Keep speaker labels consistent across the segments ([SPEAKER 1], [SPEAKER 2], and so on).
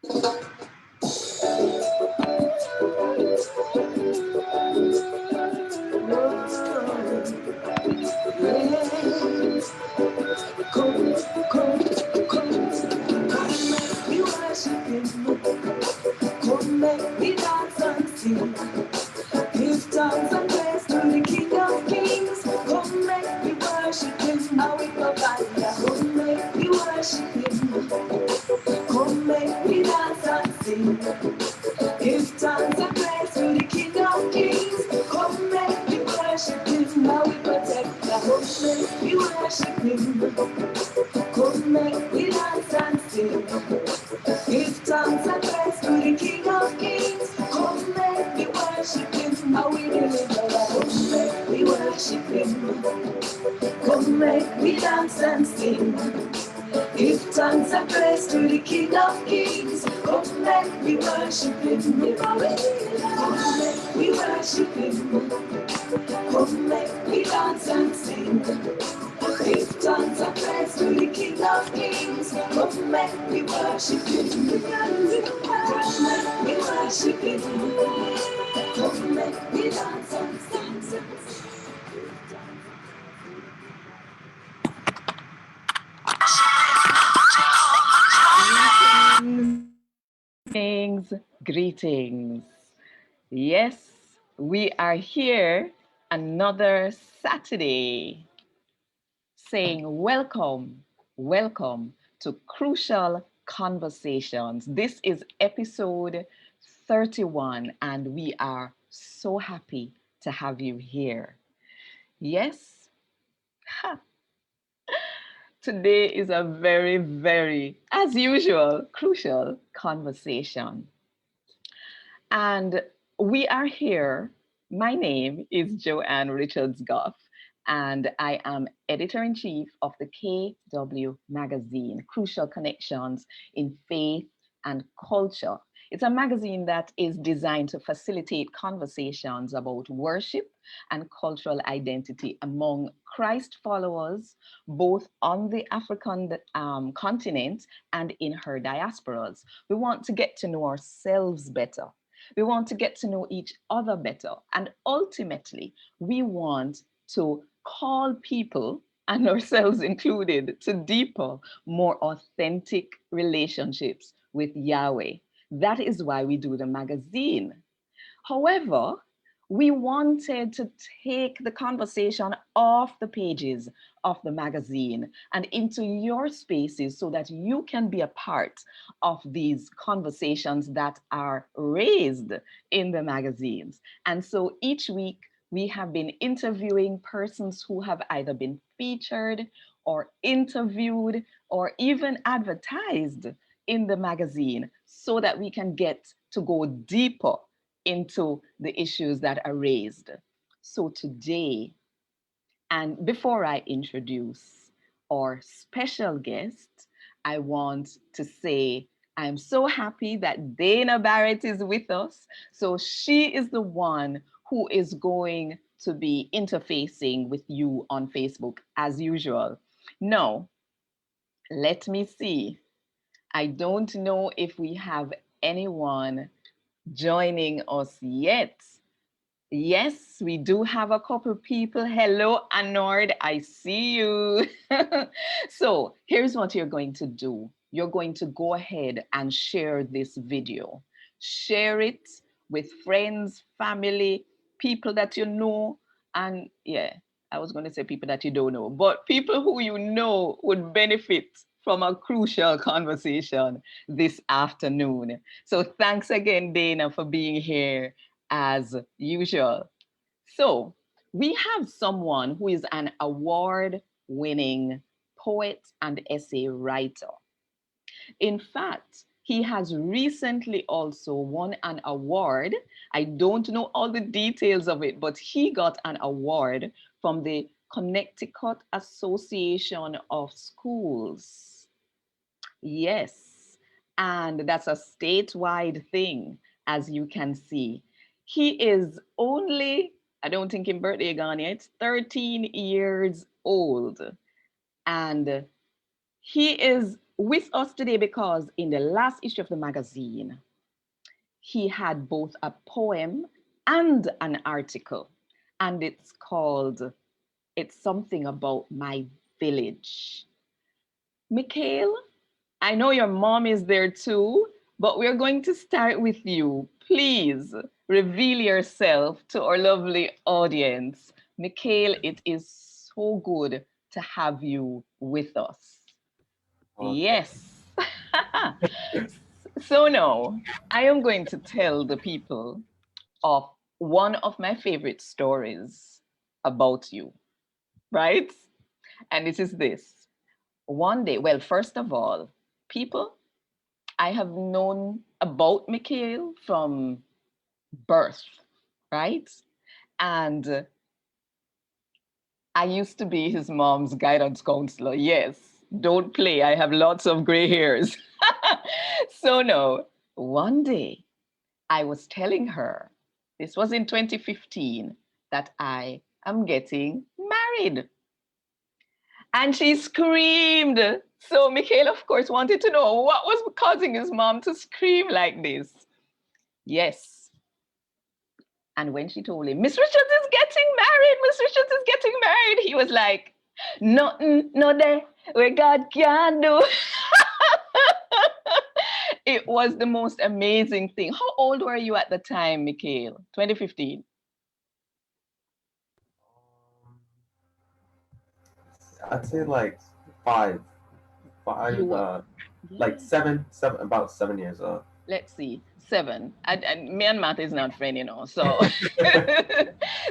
[SPEAKER 1] Come, come, come, make me worship Him. Come, make me dance and sing. Give thanks and praise to the King of Kings. Come, make me worship Him. Now we provide. Come, make me worship Him. Come, make me dance and sing. Give thanks and praise to the King of Kings. Come, make me worship Him. Now we protect. Come, make me worship Him. Come, make me dance and sing. Give thanks and praise to the King of Kings. Come, make me worship Him. How we deliver. Come, make me worship Him. Come, make me dance and sing. Give thanks and praise to the King of Kings. Come, make me worship Him. Come, make me worship Him. Come, make me dance and sing. Give thanks and praise to the King of Kings. Come, make me worship Him. Come, make me worship Him. Come, make me dance and sing.
[SPEAKER 2] Greetings, greetings. Yes, we are here another Saturday saying welcome, welcome to Crucial Conversations. This is episode 31, and we are so happy to have you here. Yes, today is a very, very, as usual, crucial conversation. And we are here. My name is Joanne Richards Goff, and I am editor in chief of the KW magazine, Crucial Connections in Faith and Culture. It's a magazine that is designed to facilitate conversations about worship and cultural identity among Christ followers, both on the African continent and in her diasporas. We want to get to know ourselves better. We want to get to know each other better. And ultimately, we want to call people, and ourselves included, to deeper, more authentic relationships with Yahweh. That is why we do the magazine. However, we wanted to take the conversation off the pages of the magazine and into your spaces so that you can be a part of these conversations that are raised in the magazines. And so each week we have been interviewing persons who have either been featured or interviewed or even advertised in the magazine so that we can get to go deeper into the issues that are raised. So today, and before I introduce our special guest, I want to say I'm so happy that Dana Barrett is with us. So she is the one who is going to be interfacing with you on Facebook as usual. Now, let me see. I don't know if we have anyone joining us yet. Yes, we do have a couple people. Hello, Anord, I see you. So here's what you're going to do. You're going to go ahead and share this video. Share it with friends, family, people that you know, and yeah, I was going to say people that you don't know, but people who you know would benefit from a crucial conversation this afternoon. So thanks again, Dana, for being here as usual. So we have someone who is an award-winning poet and essay writer. In fact, he has recently also won an award. I don't know all the details of it, but he got an award from the Connecticut Association of Schools. Yes, and that's a statewide thing, as you can see. He is only, I don't think in birthday gone yet, 13 years old. And he is with us today because in the last issue of the magazine, he had both a poem and an article, and it's called It's Something About My Village. Michkael, I know your mom is there too, but we're going to start with you. Please reveal yourself to our lovely audience. Michkael, it is so good to have you with us.
[SPEAKER 3] Okay.
[SPEAKER 2] Yes. So now I am going to tell the people of one of my favorite stories about you, right? And it is this. One day, well, first of all, people, I have known about Michkael from birth, right? And I used to be his mom's guidance counselor. Yes, don't play. I have lots of gray hairs. So, no, one day I was telling her, this was in 2015, that I am getting married. And she screamed. So Michkael, of course, wanted to know what was causing his mom to scream like this. Yes. And when she told him, Miss Richards is getting married, Miss Richards is getting married, he was like, nothing, no day, where God can do. It was the most amazing thing. How old were you at the time, Michkael? 2015.
[SPEAKER 3] Um, I'd say like five,
[SPEAKER 2] You
[SPEAKER 3] five,
[SPEAKER 2] were,
[SPEAKER 3] like
[SPEAKER 2] yeah.
[SPEAKER 3] about 7 years old.
[SPEAKER 2] Let's see, seven. And me and math is not friend, So,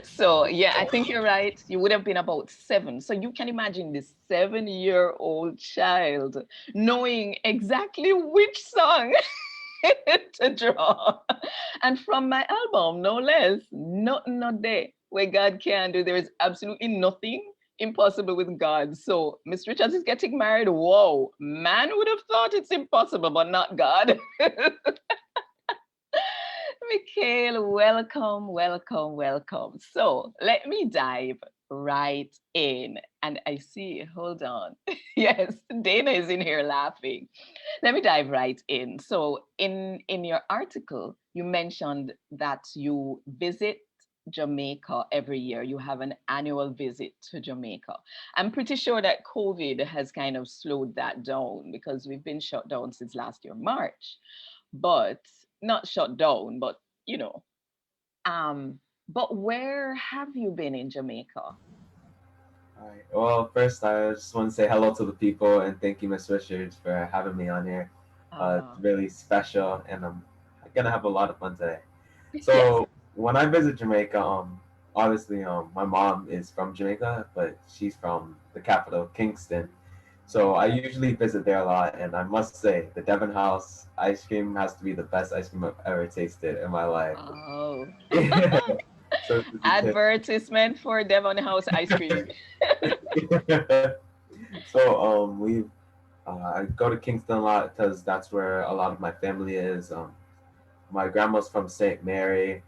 [SPEAKER 2] so yeah, I think you're right. You would have been about seven. So you can imagine this 7-year-old child knowing exactly which song to draw. And from my album, no less, nothing not there where God can do. There is absolutely nothing impossible with God. So Miss Richards is getting married. Whoa, man would have thought it's impossible, but not God. Michkael, welcome, welcome, welcome. So let me dive right in. And I see, hold on. Yes, Dana is in here laughing. Let me dive right in. So in your article, you mentioned that you visit Jamaica every year. You have an annual visit to Jamaica. I'm pretty sure that COVID has kind of slowed that down because we've been shut down since last year, March. But not shut down, but you know. Um, but where have you been in Jamaica?
[SPEAKER 3] All right. Well, first, I just want to say hello to the people and thank you, Miss Richards, for having me on here. It's
[SPEAKER 2] Uh,
[SPEAKER 3] really special, and I'm gonna have a lot of fun today.
[SPEAKER 2] yes.
[SPEAKER 3] So when I visit Jamaica, obviously, my mom is from Jamaica, but she's from the capital, Kingston. So I usually visit there a lot, and I must say, the Devon House ice cream has to be the best ice cream I've ever tasted in my life.
[SPEAKER 2] Oh.
[SPEAKER 3] So this is it.
[SPEAKER 2] Advertisement for Devon House ice cream.
[SPEAKER 3] So we I go to Kingston a lot because that's where a lot of my family is. My grandma's from St. Mary.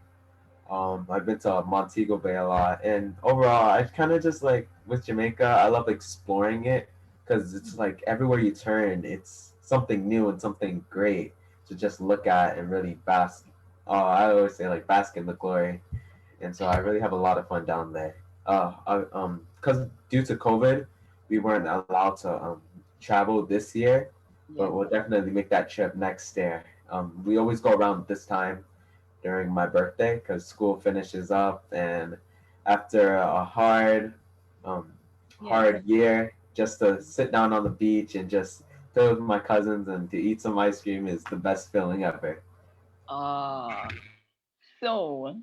[SPEAKER 3] I've been to Montego Bay a lot, and overall, I kind of just like with Jamaica. I love exploring it because it's like everywhere you turn, it's something new and something great to just look at and really bask. I always say like bask in the glory, and so I really have a lot of fun down there. Because due to COVID, we weren't allowed to travel this year, but
[SPEAKER 2] Yes.
[SPEAKER 3] we'll definitely make that trip next year. We always go around this time during my birthday because school finishes up, and after a um,
[SPEAKER 2] Yes.
[SPEAKER 3] hard year, just to sit down on the beach and just play with my cousins and to eat some ice cream is the best feeling ever.
[SPEAKER 2] Ah, so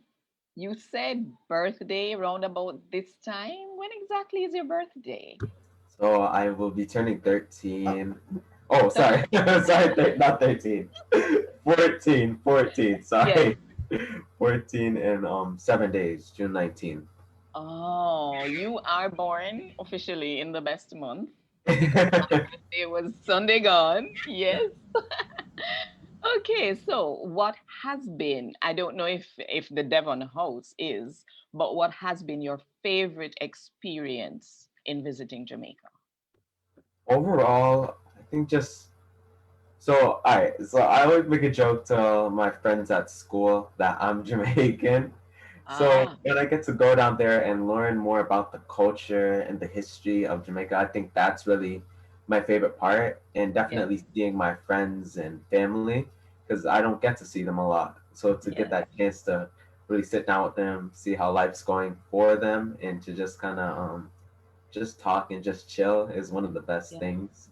[SPEAKER 2] you said birthday around about this time. When exactly is your birthday?
[SPEAKER 3] So I will be turning 13. Oh,
[SPEAKER 2] So,
[SPEAKER 3] sorry. Sorry, not 13. 14, 14,
[SPEAKER 2] yes.
[SPEAKER 3] sorry. 14 in 7 days, June 19th.
[SPEAKER 2] Oh, you are born officially in the best month because my birthday was Sunday gone. Yes. Okay, so what has been, I don't know if the Devon House is, but what has been your favorite experience in visiting Jamaica?
[SPEAKER 3] Overall, think just so. All right. So I always make a joke to my friends at school that I'm Jamaican. So
[SPEAKER 2] Ah,
[SPEAKER 3] when I get to go down there and learn more about the culture and the history of Jamaica, I think that's really my favorite part, and
[SPEAKER 2] yes,
[SPEAKER 3] definitely seeing my friends and family because I don't get to see them a lot. So to get
[SPEAKER 2] yes,
[SPEAKER 3] that chance to really sit down with them, see how life's going for them, and to just kind of just talk and just chill is one of the best
[SPEAKER 2] yes.
[SPEAKER 3] things.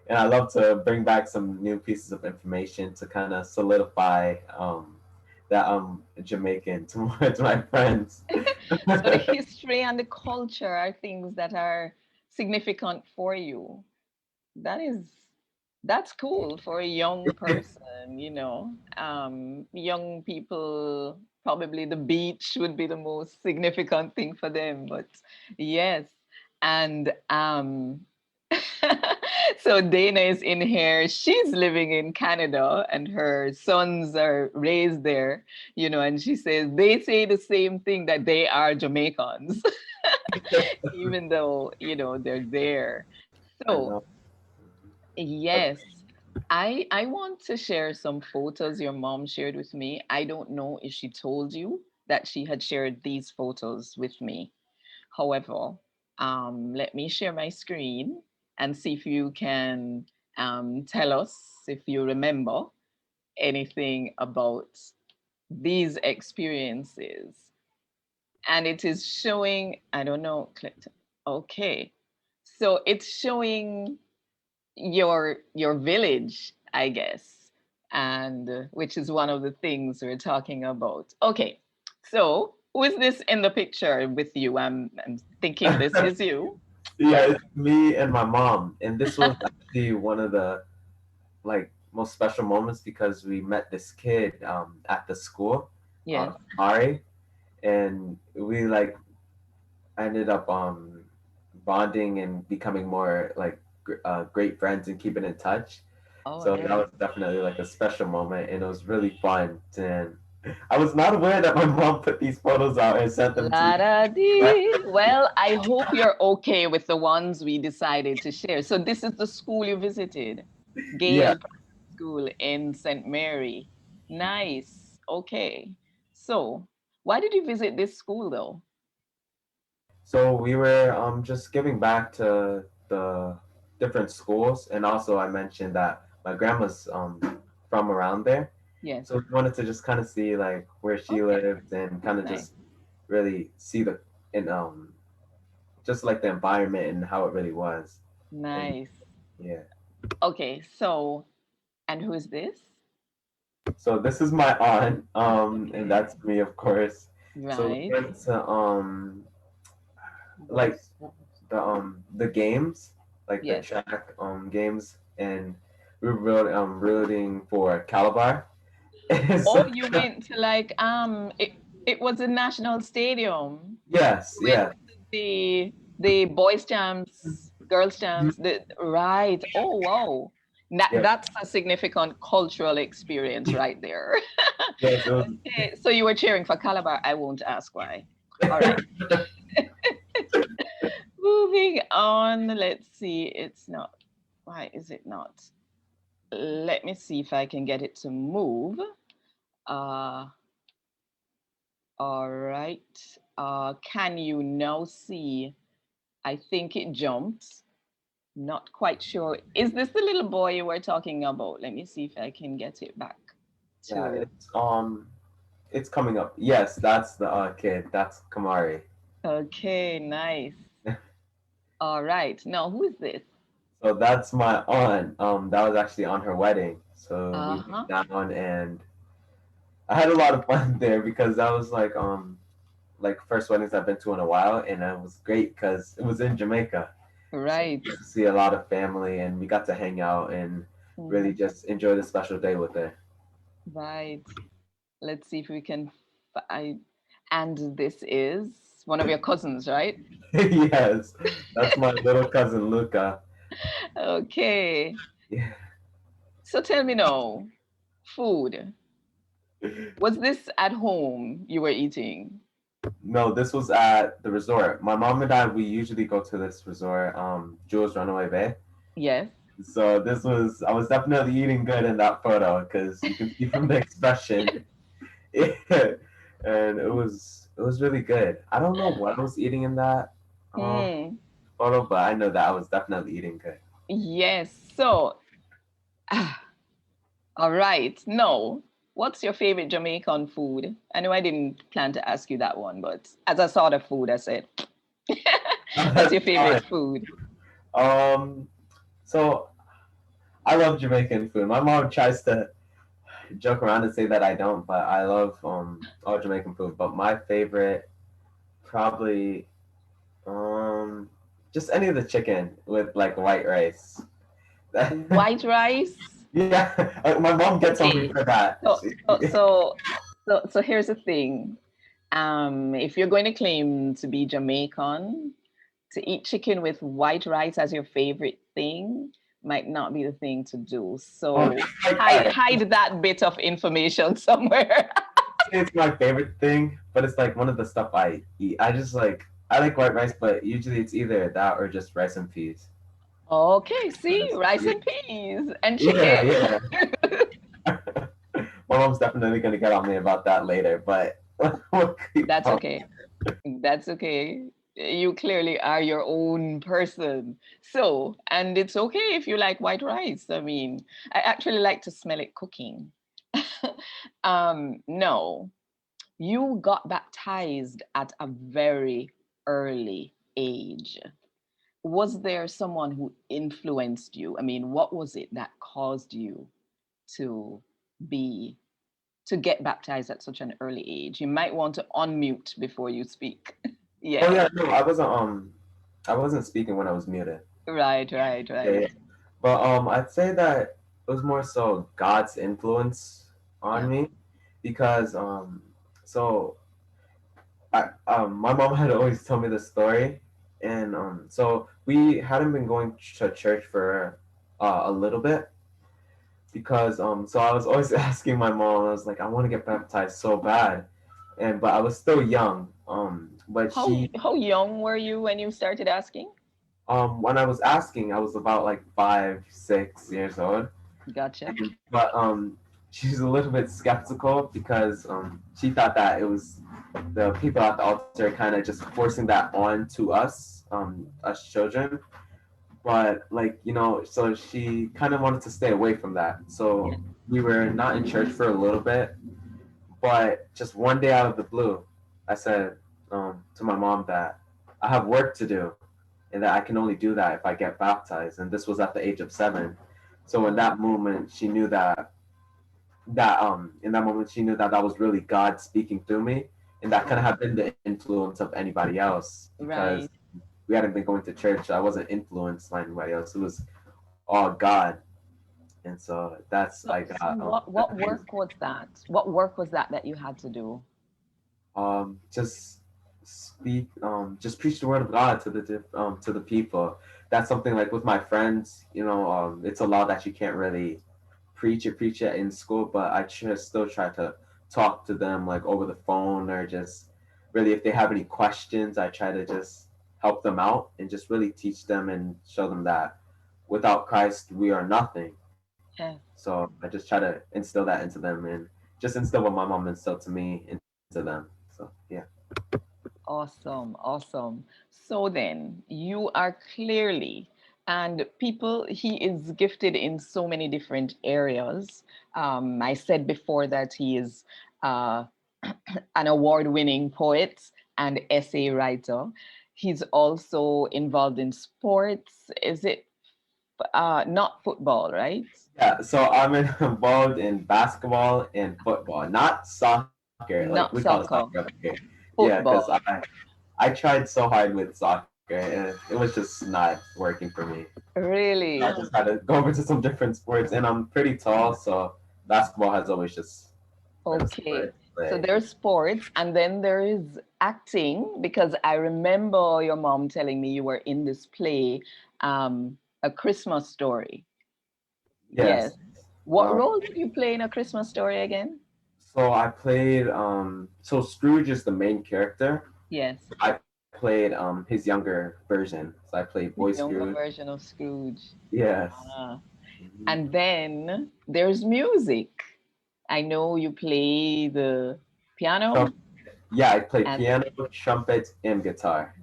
[SPEAKER 3] And I love to bring back some new pieces of information to kind of solidify that I'm Jamaican to my friends.
[SPEAKER 2] So the history and the culture are things that are significant for you. That is, that's cool for a young person, you know. Young people, probably the beach would be the most significant thing for them, but yes. And so Dana is in here. She's living in Canada and her sons are raised there, you know, and she says they say the same thing that they are Jamaicans, even though, you know, they're there.
[SPEAKER 3] I
[SPEAKER 2] So,
[SPEAKER 3] know.
[SPEAKER 2] yes, I want to share some photos your mom shared with me. I don't know if she told you that she had shared these photos with me. However, let me share my screen and see if you can tell us if you remember anything about these experiences. And it is showing, I don't know, okay. So it's showing your village, I guess, and which is one of the things we're talking about. Okay, so who is this in the picture with you? I'm thinking this is you.
[SPEAKER 3] Yeah,
[SPEAKER 2] Yes,
[SPEAKER 3] it's me and my mom, and this was actually one of the like most special moments because we met this kid at the school,
[SPEAKER 2] yes.
[SPEAKER 3] Ari, and we like ended up bonding and becoming more like great friends and keeping in touch.
[SPEAKER 2] All
[SPEAKER 3] So that
[SPEAKER 2] right.
[SPEAKER 3] was definitely like a special moment, and it was really fun. And I was not aware that my mom put these photos out and sent them to
[SPEAKER 2] La
[SPEAKER 3] me.
[SPEAKER 2] da dee. Well, I hope you're okay with the ones we decided to share. So this is the school you visited,
[SPEAKER 3] Yeah.
[SPEAKER 2] Gale School in St. Mary. Nice. Okay. So, why did you visit this school though?
[SPEAKER 3] So we were just giving back to the different schools, and also I mentioned that my grandma's from around there,
[SPEAKER 2] Yes.
[SPEAKER 3] so we wanted to just kind of see like where she
[SPEAKER 2] Okay.
[SPEAKER 3] lived and kind of
[SPEAKER 2] Nice.
[SPEAKER 3] just really see the and just like the environment and how it really was. And
[SPEAKER 2] Nice.
[SPEAKER 3] yeah.
[SPEAKER 2] Okay. So, and who is this?
[SPEAKER 3] So this is my aunt, and
[SPEAKER 2] Okay.
[SPEAKER 3] that's me, of course. So we
[SPEAKER 2] Right.
[SPEAKER 3] went to like the games, like the
[SPEAKER 2] Yes.
[SPEAKER 3] track games, and we were rooting for Calabar.
[SPEAKER 2] Oh,
[SPEAKER 3] So
[SPEAKER 2] you went to like it was a national stadium.
[SPEAKER 3] yes,
[SPEAKER 2] Went
[SPEAKER 3] yeah,
[SPEAKER 2] to the boys' champs, girls'
[SPEAKER 3] mhm,
[SPEAKER 2] champs. The right. Oh wow.
[SPEAKER 3] yeah,
[SPEAKER 2] That's a significant cultural experience right there.
[SPEAKER 3] yes, it was.
[SPEAKER 2] Okay, so you were cheering for Calabar. I won't ask why. All right. Moving on. Let's see. It's not. Why is it not? Let me see if I can get it to move. Uh, all right. Can you now see? I think it jumped. Not quite sure. Is this the little boy you were talking about? Let me see if I can get it back
[SPEAKER 3] Yeah,
[SPEAKER 2] to.
[SPEAKER 3] it's coming up. Yes, that's the kid. That's Kamari.
[SPEAKER 2] Okay, nice. All right. Now, who is this?
[SPEAKER 3] So that's my aunt. That was actually on her wedding. So we
[SPEAKER 2] Uh-huh.
[SPEAKER 3] went down and I had a lot of fun there because that was like first weddings I've been to in a while, and it was great because it was in Jamaica. So
[SPEAKER 2] Right.
[SPEAKER 3] we got to see a lot of family, and we got to hang out and really
[SPEAKER 2] Mhm.
[SPEAKER 3] just enjoy the special day with her.
[SPEAKER 2] Right. Let's see if we can find. And this is one of your cousins, right?
[SPEAKER 3] Yes, that's my little cousin Luca.
[SPEAKER 2] Okay.
[SPEAKER 3] Yeah.
[SPEAKER 2] So tell me now, food. Was this at home you were eating?
[SPEAKER 3] No, this was at the resort. My mom and I, we usually go to this resort, Jules Runaway Bay.
[SPEAKER 2] Yes.
[SPEAKER 3] So I was definitely eating good in that photo because you can see from the expression. And it was really good. I don't know what I was eating in that um,
[SPEAKER 2] Hmm.
[SPEAKER 3] photo, but I know that I was definitely eating good.
[SPEAKER 2] Yes. So, all right. No. What's your favorite Jamaican food? I know I didn't plan to ask you that one, but as I saw the food, I said, what's
[SPEAKER 3] That's
[SPEAKER 2] your
[SPEAKER 3] fine.
[SPEAKER 2] favorite food?
[SPEAKER 3] Um, so I love Jamaican food. My mom tries to joke around and say that I don't, but I love all Jamaican food. But my favorite probably um just any of the chicken with like white rice.
[SPEAKER 2] White rice?
[SPEAKER 3] Yeah, my mom gets on me
[SPEAKER 2] Okay.
[SPEAKER 3] for that.
[SPEAKER 2] So, so, so, so here's the thing. If you're going to claim to be Jamaican, to eat chicken with white rice as your favorite thing might not be the thing to do.
[SPEAKER 3] Oh,
[SPEAKER 2] So
[SPEAKER 3] like,
[SPEAKER 2] hide that bit of information somewhere.
[SPEAKER 3] it's my favorite thing, but it's like one of the stuff I eat. I like white rice, but usually it's either that or just rice and peas.
[SPEAKER 2] Okay, see,
[SPEAKER 3] Because-
[SPEAKER 2] rice and peas and
[SPEAKER 3] Yeah,
[SPEAKER 2] chicken.
[SPEAKER 3] yeah. My mom's definitely gonna get on me about that later, but we'll keep
[SPEAKER 2] That's
[SPEAKER 3] going.
[SPEAKER 2] okay. That's okay. You clearly are your own person. So, and it's okay if you like white rice. I mean, I actually like to smell it cooking. No, you got baptized at a very early age. Was there someone who influenced you? I mean, what was it that caused you to be to get baptized at such an early age? You might want to unmute before you speak.
[SPEAKER 3] Oh
[SPEAKER 2] Yeah.
[SPEAKER 3] yeah, no, I wasn't speaking when I was muted.
[SPEAKER 2] Right, right,
[SPEAKER 3] Yeah,
[SPEAKER 2] right.
[SPEAKER 3] yeah. But I'd say that it was more so God's influence on
[SPEAKER 2] Yeah.
[SPEAKER 3] me because so my mom had always tell me this story, and so we hadn't been going to church for a little bit because so I was always asking my mom. I was like, I want to get baptized so bad, and but I was still young. But she
[SPEAKER 2] How young were you when you started asking?
[SPEAKER 3] when I was asking, I was about like 5, 6 years old.
[SPEAKER 2] Gotcha.
[SPEAKER 3] But she's a little bit skeptical because she thought that it was the people at the altar kind of just forcing that on to us children. But like so she kind of wanted to stay away from that.
[SPEAKER 2] Yeah.
[SPEAKER 3] So we were not in church for a little bit, but just one day out of the blue, I said to my mom that I have work to do and that I can only do that if I get baptized. And this was at the age of 7. So in
[SPEAKER 2] Oh,
[SPEAKER 3] that moment, she knew that that was really God speaking through me, and that kind of had been the influence of anybody else because
[SPEAKER 2] right.
[SPEAKER 3] we hadn't been going to church. I wasn't influenced by anybody else. It was all God, and so that's
[SPEAKER 2] So,
[SPEAKER 3] I
[SPEAKER 2] so
[SPEAKER 3] got
[SPEAKER 2] what work was that? What work was that that you had to do?
[SPEAKER 3] just just preach the word of God to the people. That's something like with my friends. It's a law that you can't really preach it in school, but I just still try to talk to them like over the phone or just really if they have any questions, I try to just help them out and just really teach them and show them that without Christ we are nothing.
[SPEAKER 2] Yeah.
[SPEAKER 3] So I just try to instill that into them and just instill what my mom instilled to me into them. So yeah.
[SPEAKER 2] Awesome, awesome. So then, you are clearly, and people, he is gifted in so many different areas. I said before that he is uh, an award winning poet and essay writer. He's also involved in sports. Is it not football, right?
[SPEAKER 3] Yeah, so I'm involved in basketball and football, not soccer. Like we call it
[SPEAKER 2] Not
[SPEAKER 3] soccer over
[SPEAKER 2] soccer,
[SPEAKER 3] here. Yeah, because
[SPEAKER 2] football.
[SPEAKER 3] I tried so hard with soccer and it was just not working for me. I just
[SPEAKER 2] Really?
[SPEAKER 3] had to go over to some different sports, and I'm pretty tall, so basketball has always just been a sport
[SPEAKER 2] Okay.
[SPEAKER 3] to
[SPEAKER 2] So
[SPEAKER 3] play.
[SPEAKER 2] there's sports and then there is acting because I remember your mom telling me you were in this play, A Christmas Story.
[SPEAKER 3] Yes.
[SPEAKER 2] Yes. What
[SPEAKER 3] Um,
[SPEAKER 2] role did you play in A Christmas Story again?
[SPEAKER 3] so I played. So Scrooge is the main character.
[SPEAKER 2] Yes.
[SPEAKER 3] I played played his younger version. So I played
[SPEAKER 2] The
[SPEAKER 3] Boy
[SPEAKER 2] younger
[SPEAKER 3] Scrooge.
[SPEAKER 2] version of Scrooge.
[SPEAKER 3] Yes.
[SPEAKER 2] Ah.
[SPEAKER 3] Mhm.
[SPEAKER 2] And then there's music. I know you play the piano
[SPEAKER 3] Trump. Yeah, I play
[SPEAKER 2] and
[SPEAKER 3] piano, trumpet, and guitar.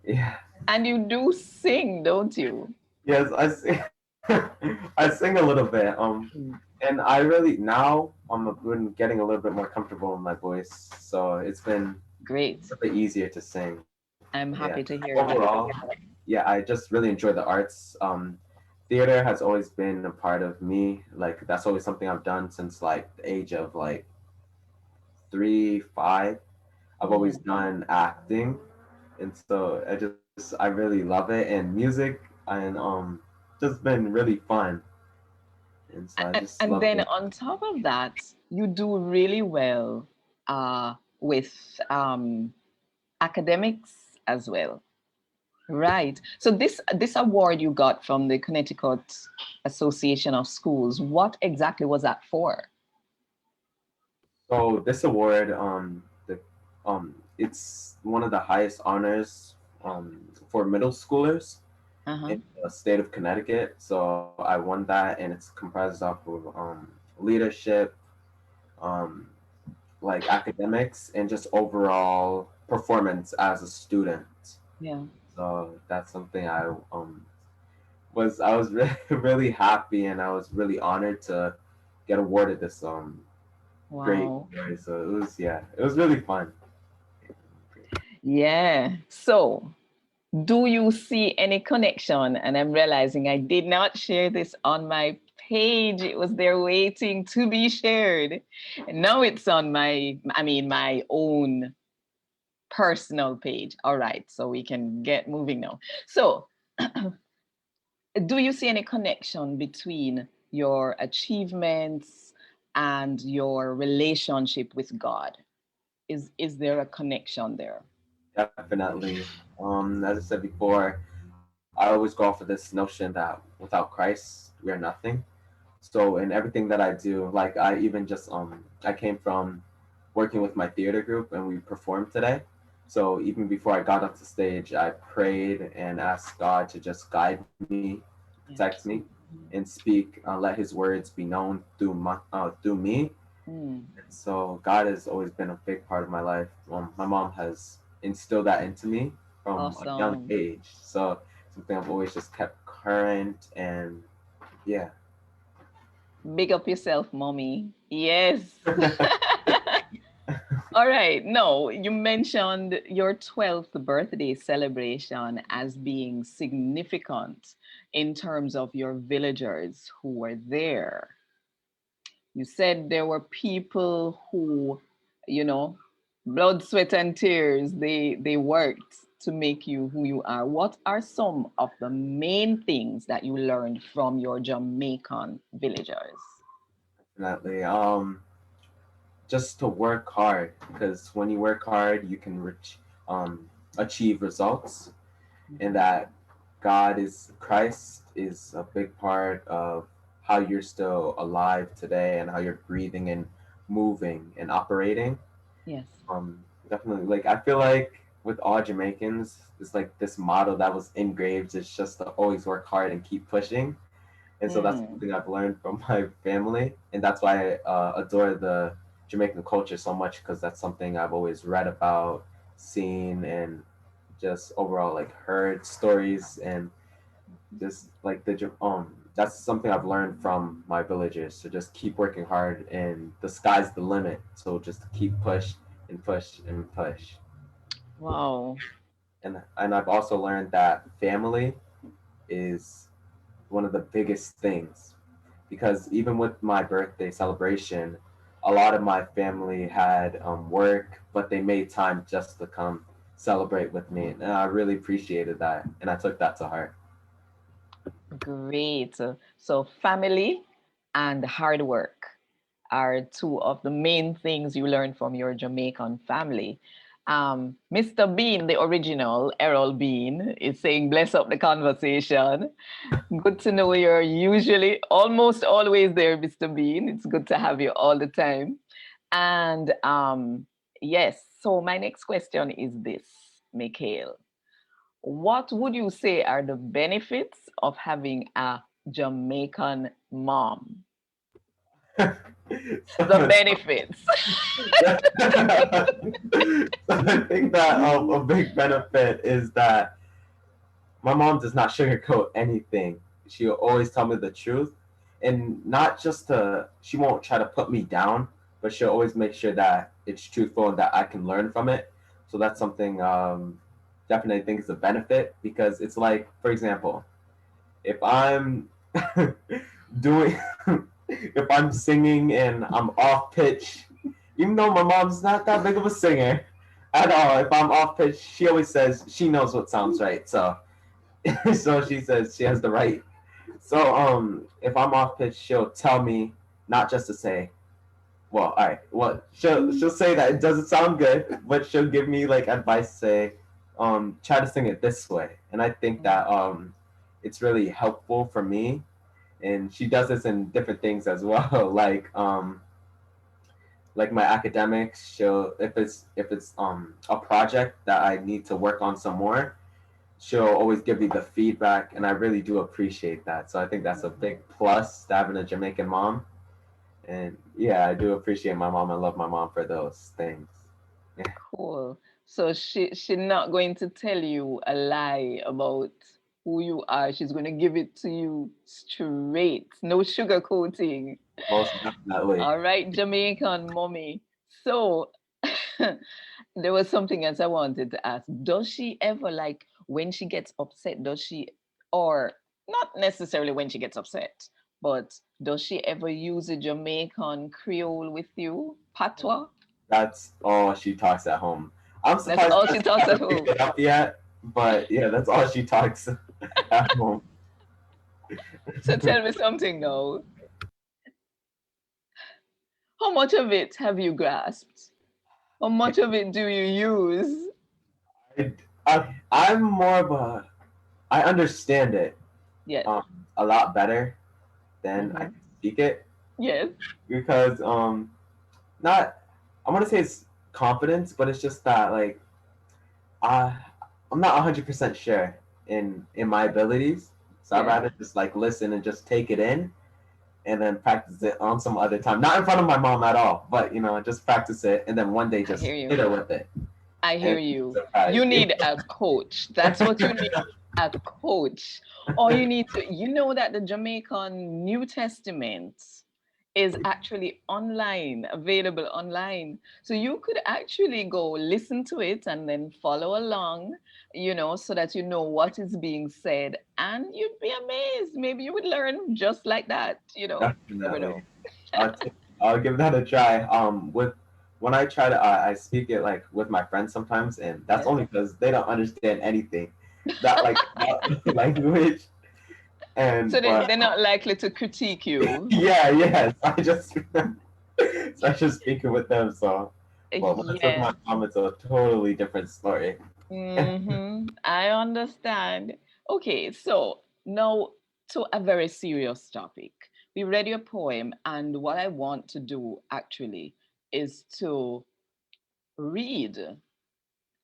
[SPEAKER 3] Yeah.
[SPEAKER 2] you do sing, don't you?
[SPEAKER 3] Yes, I sing. I sing a little bit.
[SPEAKER 2] Mm.
[SPEAKER 3] And I really now I've been getting a little bit more comfortable in my voice, so it's been
[SPEAKER 2] Great.
[SPEAKER 3] a bit easier to sing.
[SPEAKER 2] I'm
[SPEAKER 3] Yeah.
[SPEAKER 2] happy to hear that.
[SPEAKER 3] Overall, yeah, I just really enjoy the arts. Theater has always been a part of me. Like that's always something I've done since like the age of like 3, 5. I've always
[SPEAKER 2] Mm.
[SPEAKER 3] done acting, and so I really love it. And music and just been really fun, and so I just
[SPEAKER 2] And
[SPEAKER 3] love
[SPEAKER 2] then
[SPEAKER 3] it.
[SPEAKER 2] on top of that, you do really well with academics as well. Right. So this award you got from the Connecticut Association of Schools, what exactly was that for?
[SPEAKER 3] So this award, it's one of the highest honors for middle schoolers
[SPEAKER 2] Uh-huh.
[SPEAKER 3] in the state of Connecticut. So I won that, and it's comprised of leadership, um, like academics, and just overall performance as a student.
[SPEAKER 2] Yeah.
[SPEAKER 3] So that's something I was really, really happy, and I was really honored to get awarded this great
[SPEAKER 2] Wow.
[SPEAKER 3] award. So it was really fun.
[SPEAKER 2] Yeah. So, do you see any connection? And I'm realizing I did not share this on my page. It was there waiting to be shared. And now it's on my own personal page. All right. So we can get moving now. So, do you see any connection between your achievements and your relationship with God? Is there a connection there?
[SPEAKER 3] Definitely. As I said before, I always go off of this notion that without Christ, we are nothing. So in everything that I do, like I came from working with my theater group and we performed today. So even before I got up to stage, I prayed and asked God to just guide me, protect me,
[SPEAKER 2] Yes.
[SPEAKER 3] and speak. Let His words be known through me.
[SPEAKER 2] Mm,
[SPEAKER 3] And so God has always been a big part of my life. My mom has instilled that into me from a young
[SPEAKER 2] awesome.
[SPEAKER 3] age. So something I've always just kept current, and yeah.
[SPEAKER 2] Big up yourself, mommy. Yes. All right. No, you mentioned your 12th birthday celebration as being significant in terms of your villagers who were there. You said there were people who, you know, blood, sweat, and tears, they worked to make you who you are. What are some of the main things that you learned from your Jamaican villagers?
[SPEAKER 3] Definitely. Just to work hard, because when you work hard, you can achieve results, and
[SPEAKER 2] Mhm.
[SPEAKER 3] that Christ is a big part of how you're still alive today and how you're breathing and moving and operating.
[SPEAKER 2] Yes.
[SPEAKER 3] Definitely. Like I feel like with all Jamaicans, it's like this motto that was engraved. It's just to always work hard and keep pushing. And so that's
[SPEAKER 2] Mm.
[SPEAKER 3] something I've learned from my family, and that's why I adore the Jamaican culture so much, because that's something I've always read about, seen, and just overall like heard stories, and just like that's something I've learned from my villagers. So just keep working hard, and the sky's the limit. So just keep push and push and push.
[SPEAKER 2] Wow.
[SPEAKER 3] And I've also learned that family is one of the biggest things, because even with my birthday celebration, a lot of my family had work, but they made time just to come celebrate with me, and I really appreciated that, and I took that to heart.
[SPEAKER 2] Great. So, family and hard work are two of the main things you learn from your Jamaican family. Mr. Bean, the original Errol Bean, is saying, bless up the conversation. Good to know you're usually almost always there, Mr. Bean. It's good to have you all the time. And yes, so my next question is this. Michkael, what would you say are the benefits of having a Jamaican mom? The
[SPEAKER 3] So,
[SPEAKER 2] benefits.
[SPEAKER 3] so I think that a big benefit is that my mom does not sugarcoat anything. She'll always tell me the truth, and not just to. She won't try to put me down, but she'll always make sure that it's truthful and that I can learn from it. So that's something definitely think is a benefit because it's like, for example, if I'm doing, if I'm singing and I'm off pitch, even though my mom's not that big of a singer at all, if I'm off pitch, she always says she knows what sounds right. So so she says she has the right. So if I'm off pitch, she'll tell me not just to say, well, all right, well, she'll say that it doesn't sound good, but she'll give me like advice, say, try to sing it this way, and I think that it's really helpful for me. And she does this in different things as well, like my academics. She'll if it's a project that I need to work on some more, she'll always give me the feedback, and I really do appreciate that. So I think that's a big plus to having a Jamaican mom. And yeah, I do appreciate my mom. I love my mom for those things. Yeah.
[SPEAKER 2] Cool. So she's not going to tell you a lie about who you are. She's going to give it to you straight. No sugarcoating.
[SPEAKER 3] Most definitely.
[SPEAKER 2] All right, Jamaican mommy. So there was something else I wanted to ask. Does she ever, like, when she gets upset, does she, or not necessarily when she gets upset, but does she ever use a Jamaican Creole with you? Patois?
[SPEAKER 3] That's all she talks at home. I'm
[SPEAKER 2] That's
[SPEAKER 3] surprised
[SPEAKER 2] all
[SPEAKER 3] that
[SPEAKER 2] she
[SPEAKER 3] she
[SPEAKER 2] talks at
[SPEAKER 3] hasn't picked
[SPEAKER 2] home.
[SPEAKER 3] it up yet, but yeah, that's all she talks at home.
[SPEAKER 2] So tell me something now. How much of it have you grasped? How much of it do you use?
[SPEAKER 3] I, I'm more of a, I understand it
[SPEAKER 2] Yes.
[SPEAKER 3] a lot better than I
[SPEAKER 2] Mm-hmm.
[SPEAKER 3] can speak it
[SPEAKER 2] Yes.
[SPEAKER 3] because not, I want to say it's confidence, but it's just that like I I'm not 100% sure in my abilities, so I'd
[SPEAKER 2] Yes.
[SPEAKER 3] rather just like listen and just take it in and then practice it on some other time. Not in front of my mom at all, but just practice it and then one day
[SPEAKER 2] I
[SPEAKER 3] just
[SPEAKER 2] hear
[SPEAKER 3] hit
[SPEAKER 2] you.
[SPEAKER 3] her with it
[SPEAKER 2] I hear
[SPEAKER 3] and
[SPEAKER 2] you.
[SPEAKER 3] surprise
[SPEAKER 2] You
[SPEAKER 3] me.
[SPEAKER 2] need a coach. That's what you need. A coach. Or you need to, you know that the Jamaican New Testament is actually online, available online. So you could actually go listen to it and then follow along, so that you know what is being said. And you'd be amazed. Maybe you would learn just like that, Never
[SPEAKER 3] Definitely.
[SPEAKER 2] know.
[SPEAKER 3] I'll, t- I'll give that a try. With when I try to, I speak it like with my friends sometimes, and that's
[SPEAKER 2] Yes.
[SPEAKER 3] only because they don't understand anything that like that language.
[SPEAKER 2] So
[SPEAKER 3] And but
[SPEAKER 2] they're not likely to critique you.
[SPEAKER 3] yeah, yes, so I just speak it with them. So, but when it's with
[SPEAKER 2] Yes.
[SPEAKER 3] my mom, it's a totally different story.
[SPEAKER 2] I understand. Okay, so now to a very serious topic. We read your poem, and what I want to do actually is to read.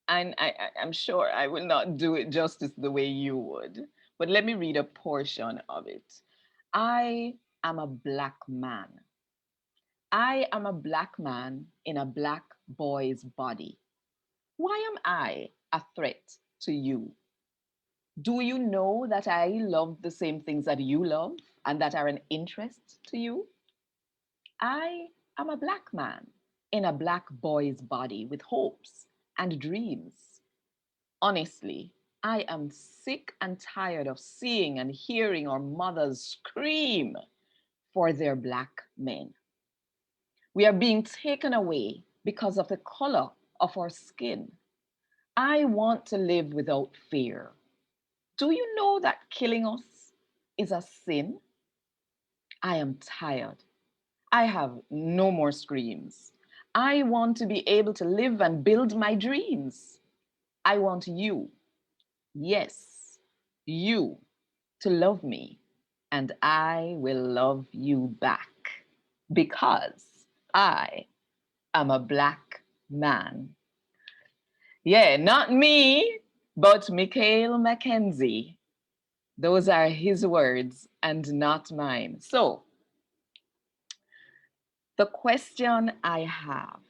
[SPEAKER 2] And I'm sure I will not do it justice the way you would, but let me read a portion of it. I am a black man. I am a black man in a black boy's body. Why am I a threat to you? Do you know that I love the same things that you love and that are an interest to you? I am a black man in a black boy's body with hopes and dreams. Honestly, I am sick and tired of seeing and hearing our mothers scream for their black men. We are being taken away because of the color of our skin. I want to live without fear. Do you know that killing us is a sin? I am tired. I have no more screams. I want to be able to live and build my dreams. I want you, yes, you, to love me, and I will love you back because I am a black man. Yeah, not me, but Michkael McKenzie. Those are his words and not mine. So, the question I have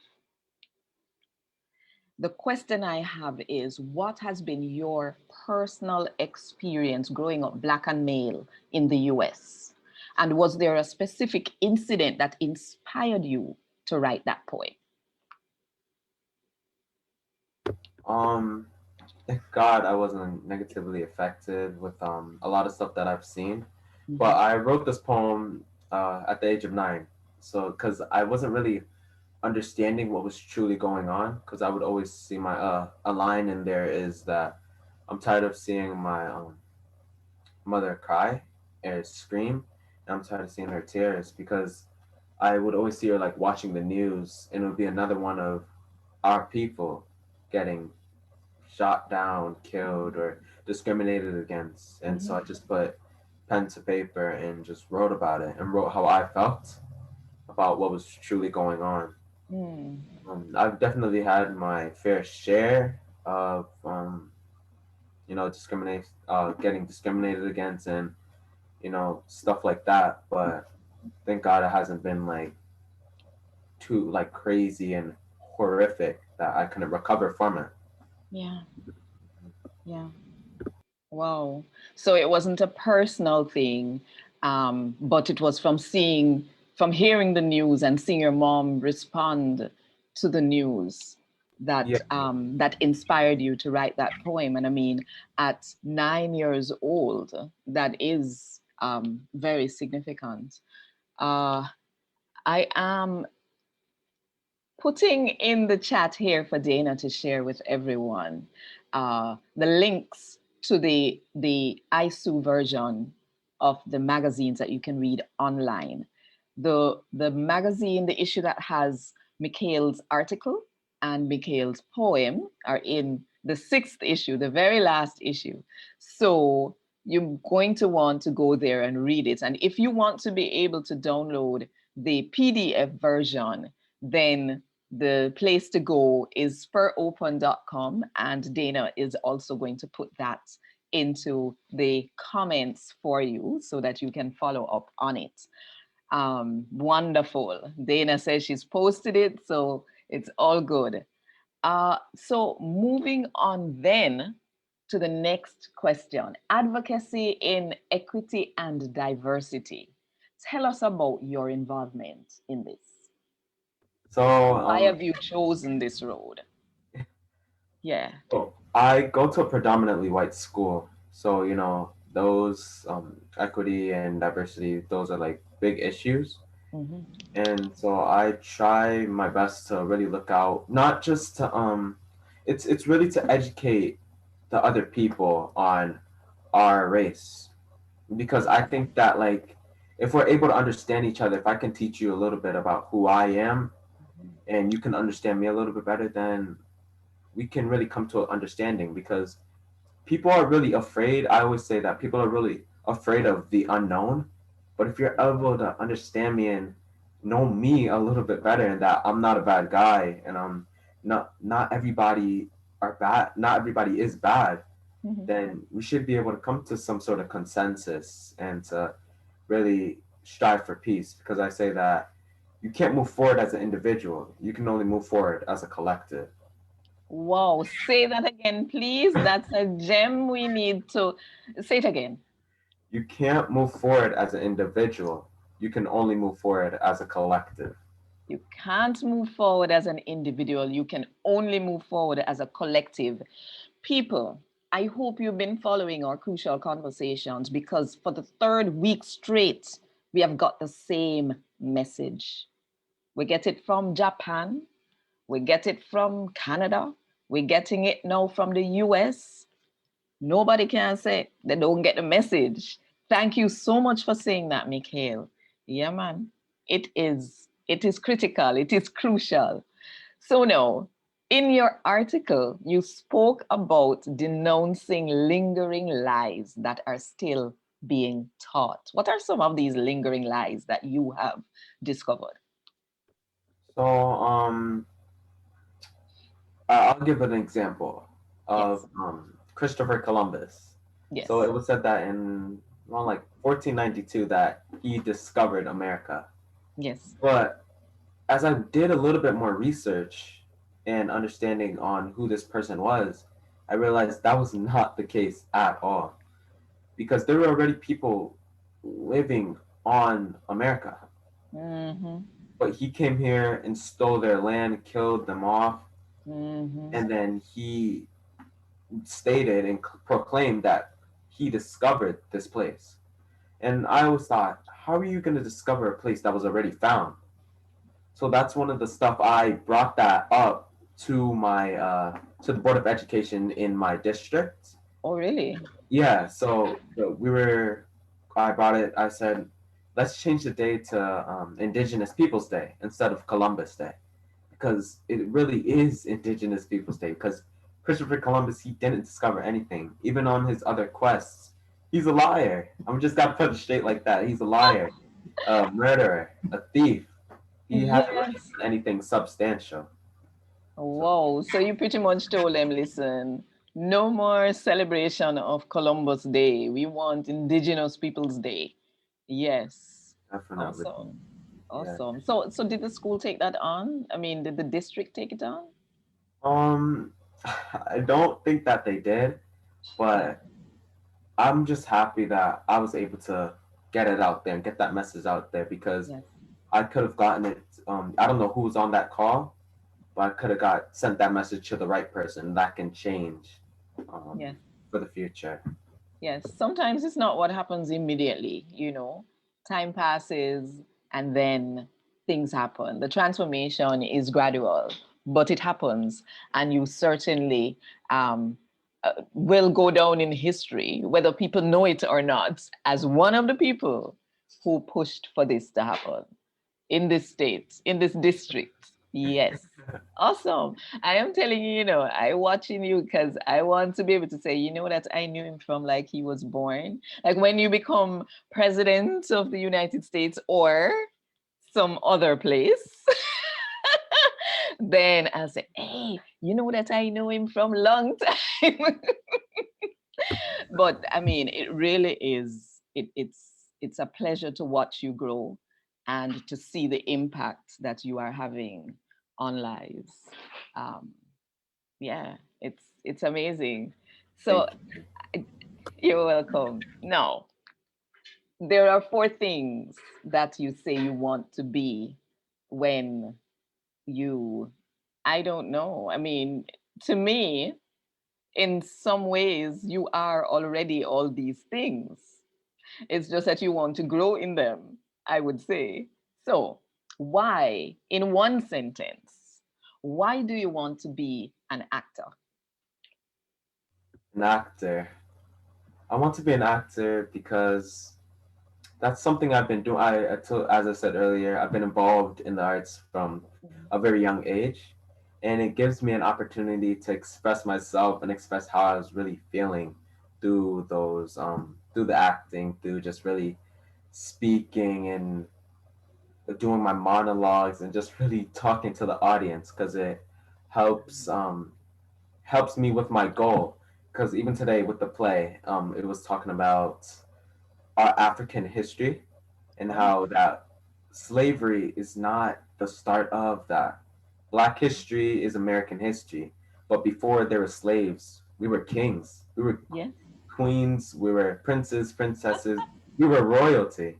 [SPEAKER 2] the question I have is, what has been your personal experience growing up Black and male in the US? And was there a specific incident that inspired you to write that poem?
[SPEAKER 3] Um, Thank God I wasn't negatively affected with a lot of stuff that I've seen. But
[SPEAKER 2] Mhm.
[SPEAKER 3] I wrote this poem at the age of 9. So, because I wasn't really understanding what was truly going on, because I would always see my a line in there is that I'm tired of seeing my mother cry and scream, and I'm tired of seeing her tears, because I would always see her like watching the news, and it would be another one of our people getting shot down, killed, or discriminated against. And so I
[SPEAKER 2] Mhm.
[SPEAKER 3] just put pen to paper and just wrote about it and wrote how I felt about what was truly going on.
[SPEAKER 2] Mm.
[SPEAKER 3] I've definitely had my fair share of, discrimination, getting discriminated against, and stuff like that. But thank God it hasn't been like too like crazy and horrific that I couldn't recover from it.
[SPEAKER 2] Yeah, yeah. Wow. So it wasn't a personal thing, but it was from hearing the news and seeing your mom respond to the news
[SPEAKER 3] Yeah.
[SPEAKER 2] that inspired you to write that poem. And I mean, at 9 years old, that is very significant. Uh, I am putting in the chat here for Dana to share with everyone the links to the ISU version of the magazines that you can read online. The magazine, the issue that has Michkael's article and Michkael's poem are in the 6th issue, the very last issue. So you're going to want to go there and read it. And if you want to be able to download the PDF version, then the place to go is spiropen.com, and Dana is also going to put that into the comments for you so that you can follow up on it. Wonderful. Dana says she's posted it, so it's all good. So moving on then to the next question: advocacy in equity and diversity. Tell us about your involvement in this.
[SPEAKER 3] So
[SPEAKER 2] Why have you chosen this road? Yeah.
[SPEAKER 3] oh, I go to a predominantly white school, so those equity and diversity, those are like big issues,
[SPEAKER 2] Mm-hmm.
[SPEAKER 3] and so I try my best to really look out, not just to it's really to educate the other people on our race, because I think that like if we're able to understand each other, if I can teach you a little bit about who I am and you can understand me a little bit better, then we can really come to an understanding, because people are really afraid. I always say that people are really afraid of the unknown. But if you're able to understand me and know me a little bit better, and that I'm not a bad guy, and I'm not everybody are bad, not everybody is bad,
[SPEAKER 2] Mm-hmm.
[SPEAKER 3] then we should be able to come to some sort of consensus and to really strive for peace. Because I say that you can't move forward as an individual. You can only move forward as a collective.
[SPEAKER 2] Wow. Say that again, please. That's a gem we need to say it again.
[SPEAKER 3] You can't move forward as an individual. You can only move forward as a collective.
[SPEAKER 2] You can't move forward as an individual. You can only move forward as a collective. People, I hope you've been following our crucial conversations, because for the 3rd week straight, we have got the same message. We get it from Japan. We get it from Canada. We're getting it now from the US. Nobody can say they don't get the message. Thank you so much for saying that, Michkael. Yeah, man. It is critical. It is crucial. So now, in your article, you spoke about denouncing lingering lies that are still being taught. What are some of these lingering lies that you have discovered?
[SPEAKER 3] So I'll give an example of
[SPEAKER 2] Yes.
[SPEAKER 3] Christopher Columbus. So
[SPEAKER 2] Yes.
[SPEAKER 3] it was said that in around like 1492 that he discovered America.
[SPEAKER 2] Yes.
[SPEAKER 3] But as I did a little bit more research and understanding on who this person was, I realized that was not the case at all because there were already people living on America.
[SPEAKER 2] Mm-hmm.
[SPEAKER 3] But he came here and stole their land, killed them off,
[SPEAKER 2] Mm-hmm.
[SPEAKER 3] and then he stated and proclaimed that he discovered this place. And I always thought, how are you going to discover a place that was already found? So that's one of the stuff I brought that up to the board of education in my district.
[SPEAKER 2] Oh, really?
[SPEAKER 3] Yeah, so I brought it. I said, let's change the day to Indigenous Peoples Day instead of Columbus Day, because it really is Indigenous Peoples Day. Because Christopher Columbus, he didn't discover anything, even on his other quests. He's a liar. I'm just gotta put it straight like that. He's a liar, a murderer, a thief. He hasn't really
[SPEAKER 2] Yes.
[SPEAKER 3] done anything substantial. So
[SPEAKER 2] Wow. So you pretty much told them, listen, no more celebration of Columbus Day. We want Indigenous Peoples Day. Yes.
[SPEAKER 3] definitely,
[SPEAKER 2] Awesome.
[SPEAKER 3] yeah.
[SPEAKER 2] Awesome. So did the school take that on? I mean, did the district take it on?
[SPEAKER 3] Um, I don't think that they did,
[SPEAKER 2] Yeah.
[SPEAKER 3] but I'm just happy that I was able to get it out there and get that message out there because
[SPEAKER 2] Yes.
[SPEAKER 3] I could have gotten it. I don't know who was on that call, but I could have got sent that message to the right person that can change um,
[SPEAKER 2] Yes.
[SPEAKER 3] for the future.
[SPEAKER 2] Yes. Sometimes it's not what happens immediately, you know. Time passes and then things happen. The transformation is gradual, but it happens. And you certainly will go down in history, whether people know it or not, as one of the people who pushed for this to happen in this state, in this district. Yes. Awesome. I am telling you, you know, I watching you because I want to be able to say, you know, that I knew him from like he was born. Like when you become president of the United States or some other place, then I'll say, hey, you know that I know him from long time. But I mean, it really is. It's a pleasure to watch you grow and to see the impact that you are having on lives. Um, yeah, it's amazing. So
[SPEAKER 3] Thank you.
[SPEAKER 2] you're welcome. Now, there are four things that you say you want to be when you, I don't know. I mean, to me, in some ways, you are already all these things. It's just that you want to grow in them, I would say. So, why, in one sentence, why do you want to be an actor?
[SPEAKER 3] An actor. I want to be an actor because that's something I've been doing. As I said earlier, I've been involved in the arts from a very young age, and it gives me an opportunity to express myself and express how I was really feeling through the acting, through just really speaking and doing my monologues and just really talking to the audience because it helps helps me with my goal. Because even today with the play, it was talking about our African history and
[SPEAKER 2] Oh,
[SPEAKER 3] how that slavery is not the start of that. Black history is American history, but before there were slaves, we were kings, we were
[SPEAKER 2] yes,
[SPEAKER 3] queens, we were princes, princesses, we were royalty,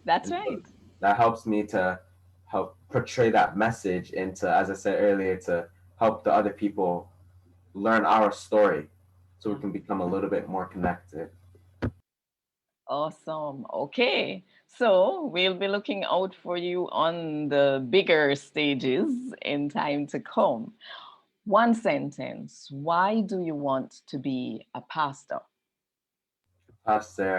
[SPEAKER 2] that's
[SPEAKER 3] and so
[SPEAKER 2] right.
[SPEAKER 3] that helps me to help portray that message and to, as I said earlier, to help the other people learn our story, so we
[SPEAKER 2] Yeah.
[SPEAKER 3] can become a little bit more connected.
[SPEAKER 2] Awesome. Okay. So we'll be looking out for you on the bigger stages in time to come. One sentence. Why do you want to be a pastor?
[SPEAKER 3] Pastor,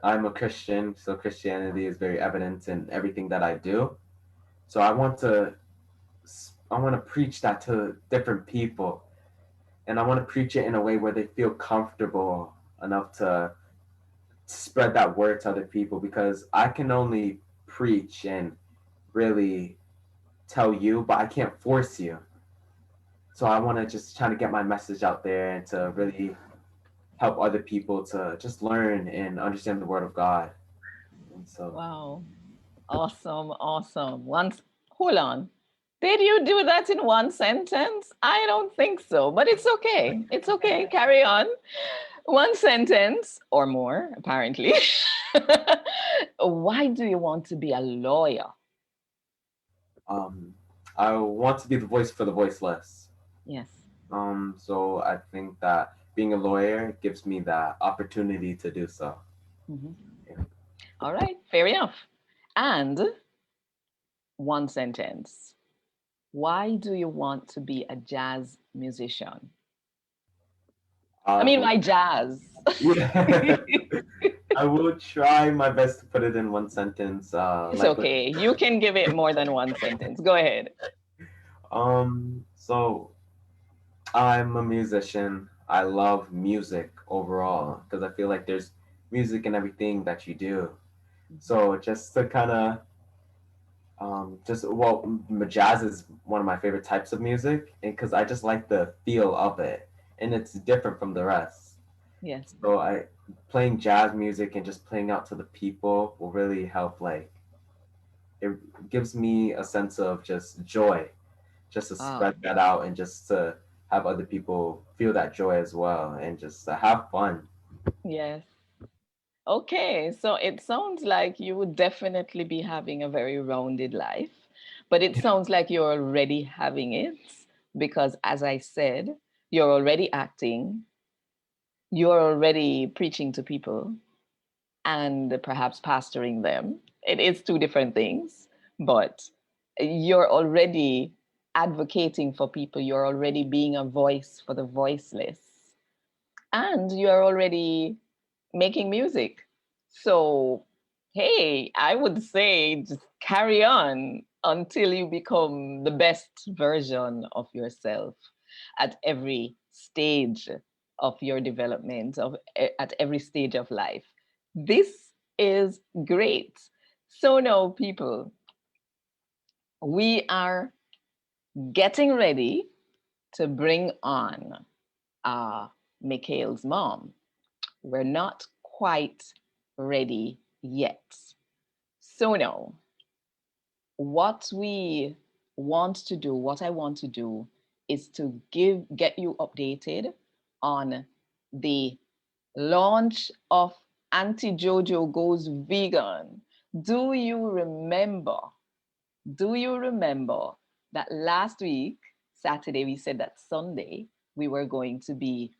[SPEAKER 3] I'm a Christian, so Christianity is very evident in everything that I do. So I want to preach that to different people, and I want to preach it in a way where they feel comfortable enough to spread that word to other people because I can only preach and really tell you, but I can't force you. So I want to just try to get my message out there and to really help other people to just learn and understand the Word of God. And so,
[SPEAKER 2] Wow. Awesome. Awesome. Once, hold on. Did you do that in one sentence? I don't think so, but it's okay. It's okay. Carry on. One sentence or more, apparently. Why do you want to be a lawyer?
[SPEAKER 3] um, I want to be the voice for the voiceless.
[SPEAKER 2] Yes.
[SPEAKER 3] So I think that being a lawyer gives me that opportunity to do so.
[SPEAKER 2] Mhm.
[SPEAKER 3] Yeah.
[SPEAKER 2] All right. Fair enough. And one sentence. Why do you want to be a jazz musician? I
[SPEAKER 3] I
[SPEAKER 2] mean,
[SPEAKER 3] will,
[SPEAKER 2] why jazz?
[SPEAKER 3] yeah, I will try my best to put it in one sentence.
[SPEAKER 2] It's
[SPEAKER 3] Like with,
[SPEAKER 2] okay. You can give it more than one sentence. Go ahead.
[SPEAKER 3] so I'm a musician. I love music overall because I feel like there's music in everything that you do. So just to kind of just well, jazz is one of my favorite types of music, and because I just like the feel of it, and it's different from the rest.
[SPEAKER 2] Yes.
[SPEAKER 3] So I playing jazz music and just playing out to the people will really help. Like it gives me a sense of just joy, just to
[SPEAKER 2] Ah,
[SPEAKER 3] spread that out and just to have other people feel that joy as well, and just to have fun.
[SPEAKER 2] yes. Okay, so it sounds like you would definitely be having a very rounded life, but it sounds like you're already having it because, as I said, you're already acting, you're already preaching to people, and perhaps pastoring them. It is two different things, but you're already advocating for people, you're already being a voice for the voiceless, and you're already making music. So, hey, I would say just carry on until you become the best version of yourself at every stage of your development of at every stage of life. This is great. So now people, we are getting ready to bring on uh Michael's mom. We're not quite ready yet. So now, what we want to do, what I want to do is to get you updated on the launch of Auntie Jojo Goes Vegan. Do you remember? Do you remember that last week, Saturday, we said that Sunday we were going to be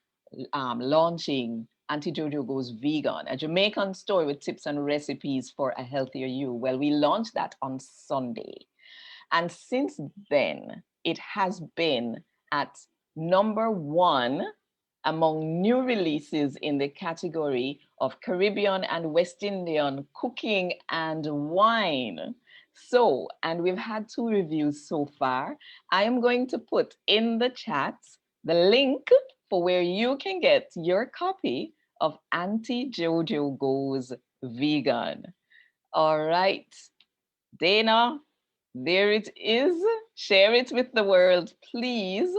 [SPEAKER 2] launching Auntie Jojo Goes Vegan, a Jamaican store with tips and recipes for a healthier you? Well, we launched that on Sunday. And since then, it has been at number one among new releases in the category of Caribbean and West Indian cooking and wine. So, and we've had 2 reviews so far. I am going to put in the chat the link for where you can get your copy of Auntie Jojo Goes Vegan. All right, Dana, there it is. Share it with the world, please.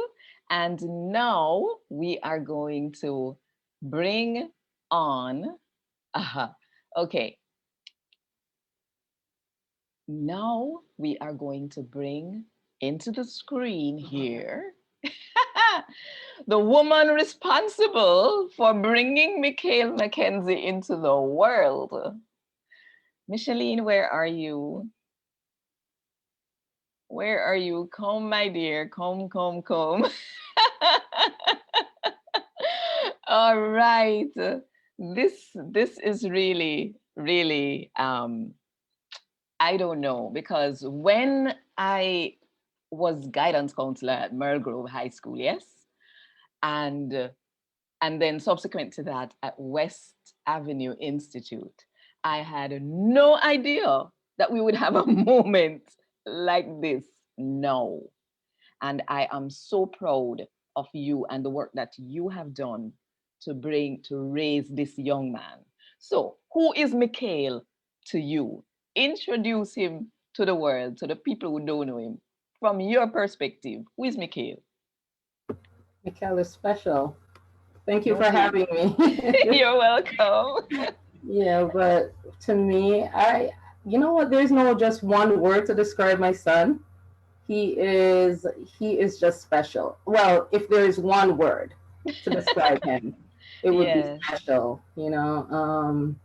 [SPEAKER 2] And now we are going to bring on, okay, now we are going to bring into the screen here the woman responsible for bringing Michkael McKenzie into the world. Michelene, where are you? Where are you? Come, my dear. Come, come, come. All right. This is really, really I don't know, because when I was guidance counselor at Merle Grove High School, yes, and uh, and then subsequent to that at West Avenue Institute, I had no idea that we would have a moment like this now. And I am so proud of you and the work that you have done to raise this young man. So, who is Michkael to you? Introduce him to the world, to the people who don't know him. From your perspective, who is Michkael?
[SPEAKER 4] Michkael is special. Thank you
[SPEAKER 2] No,
[SPEAKER 4] for having me.
[SPEAKER 2] you're welcome.
[SPEAKER 4] Yeah, but to me, you know what? There's no just one word to describe my son. He is, he is just special. Well, if there's one word to describe him, it would be
[SPEAKER 2] Yes,
[SPEAKER 4] special. You know,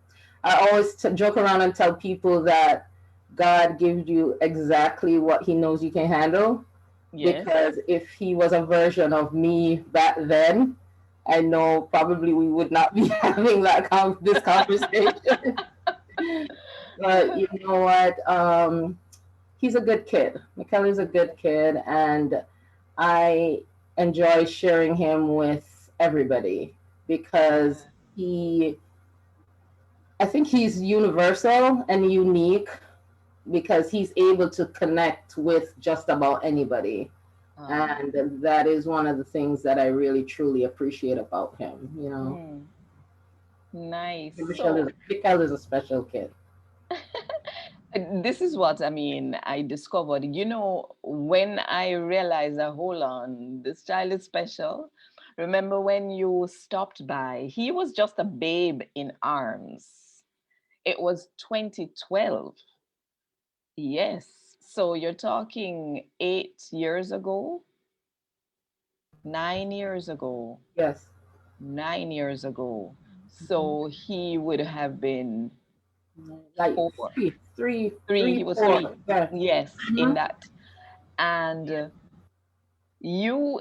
[SPEAKER 4] I always joke around and tell people that God gives you exactly what He knows you can handle.
[SPEAKER 2] yes.
[SPEAKER 4] Because if He was a version of me back then, I know probably we would not be having this conversation. But you know what? He's a good kid. Michkael is a good kid, and I enjoy sharing him with everybody because
[SPEAKER 2] Yeah.
[SPEAKER 4] he, I think he's universal and unique because he's able to connect with just about anybody.
[SPEAKER 2] Oh.
[SPEAKER 4] And that is one of the things that I really truly appreciate about him. You know,
[SPEAKER 2] Hmm. Nice. So
[SPEAKER 4] Michkael is a special kid.
[SPEAKER 2] this is what I mean. I discovered, when I realized that, hold on, this child is special. Remember when you stopped by? He was just a babe in arms. It was 2012. Yes. So you're talking 8 years ago, 9 years ago,
[SPEAKER 4] Yes,
[SPEAKER 2] 9 years ago. So he would have been
[SPEAKER 4] like
[SPEAKER 2] four, three. He was three.
[SPEAKER 4] 4. Yeah.
[SPEAKER 2] Yes, in
[SPEAKER 4] Mhm.
[SPEAKER 2] that. And you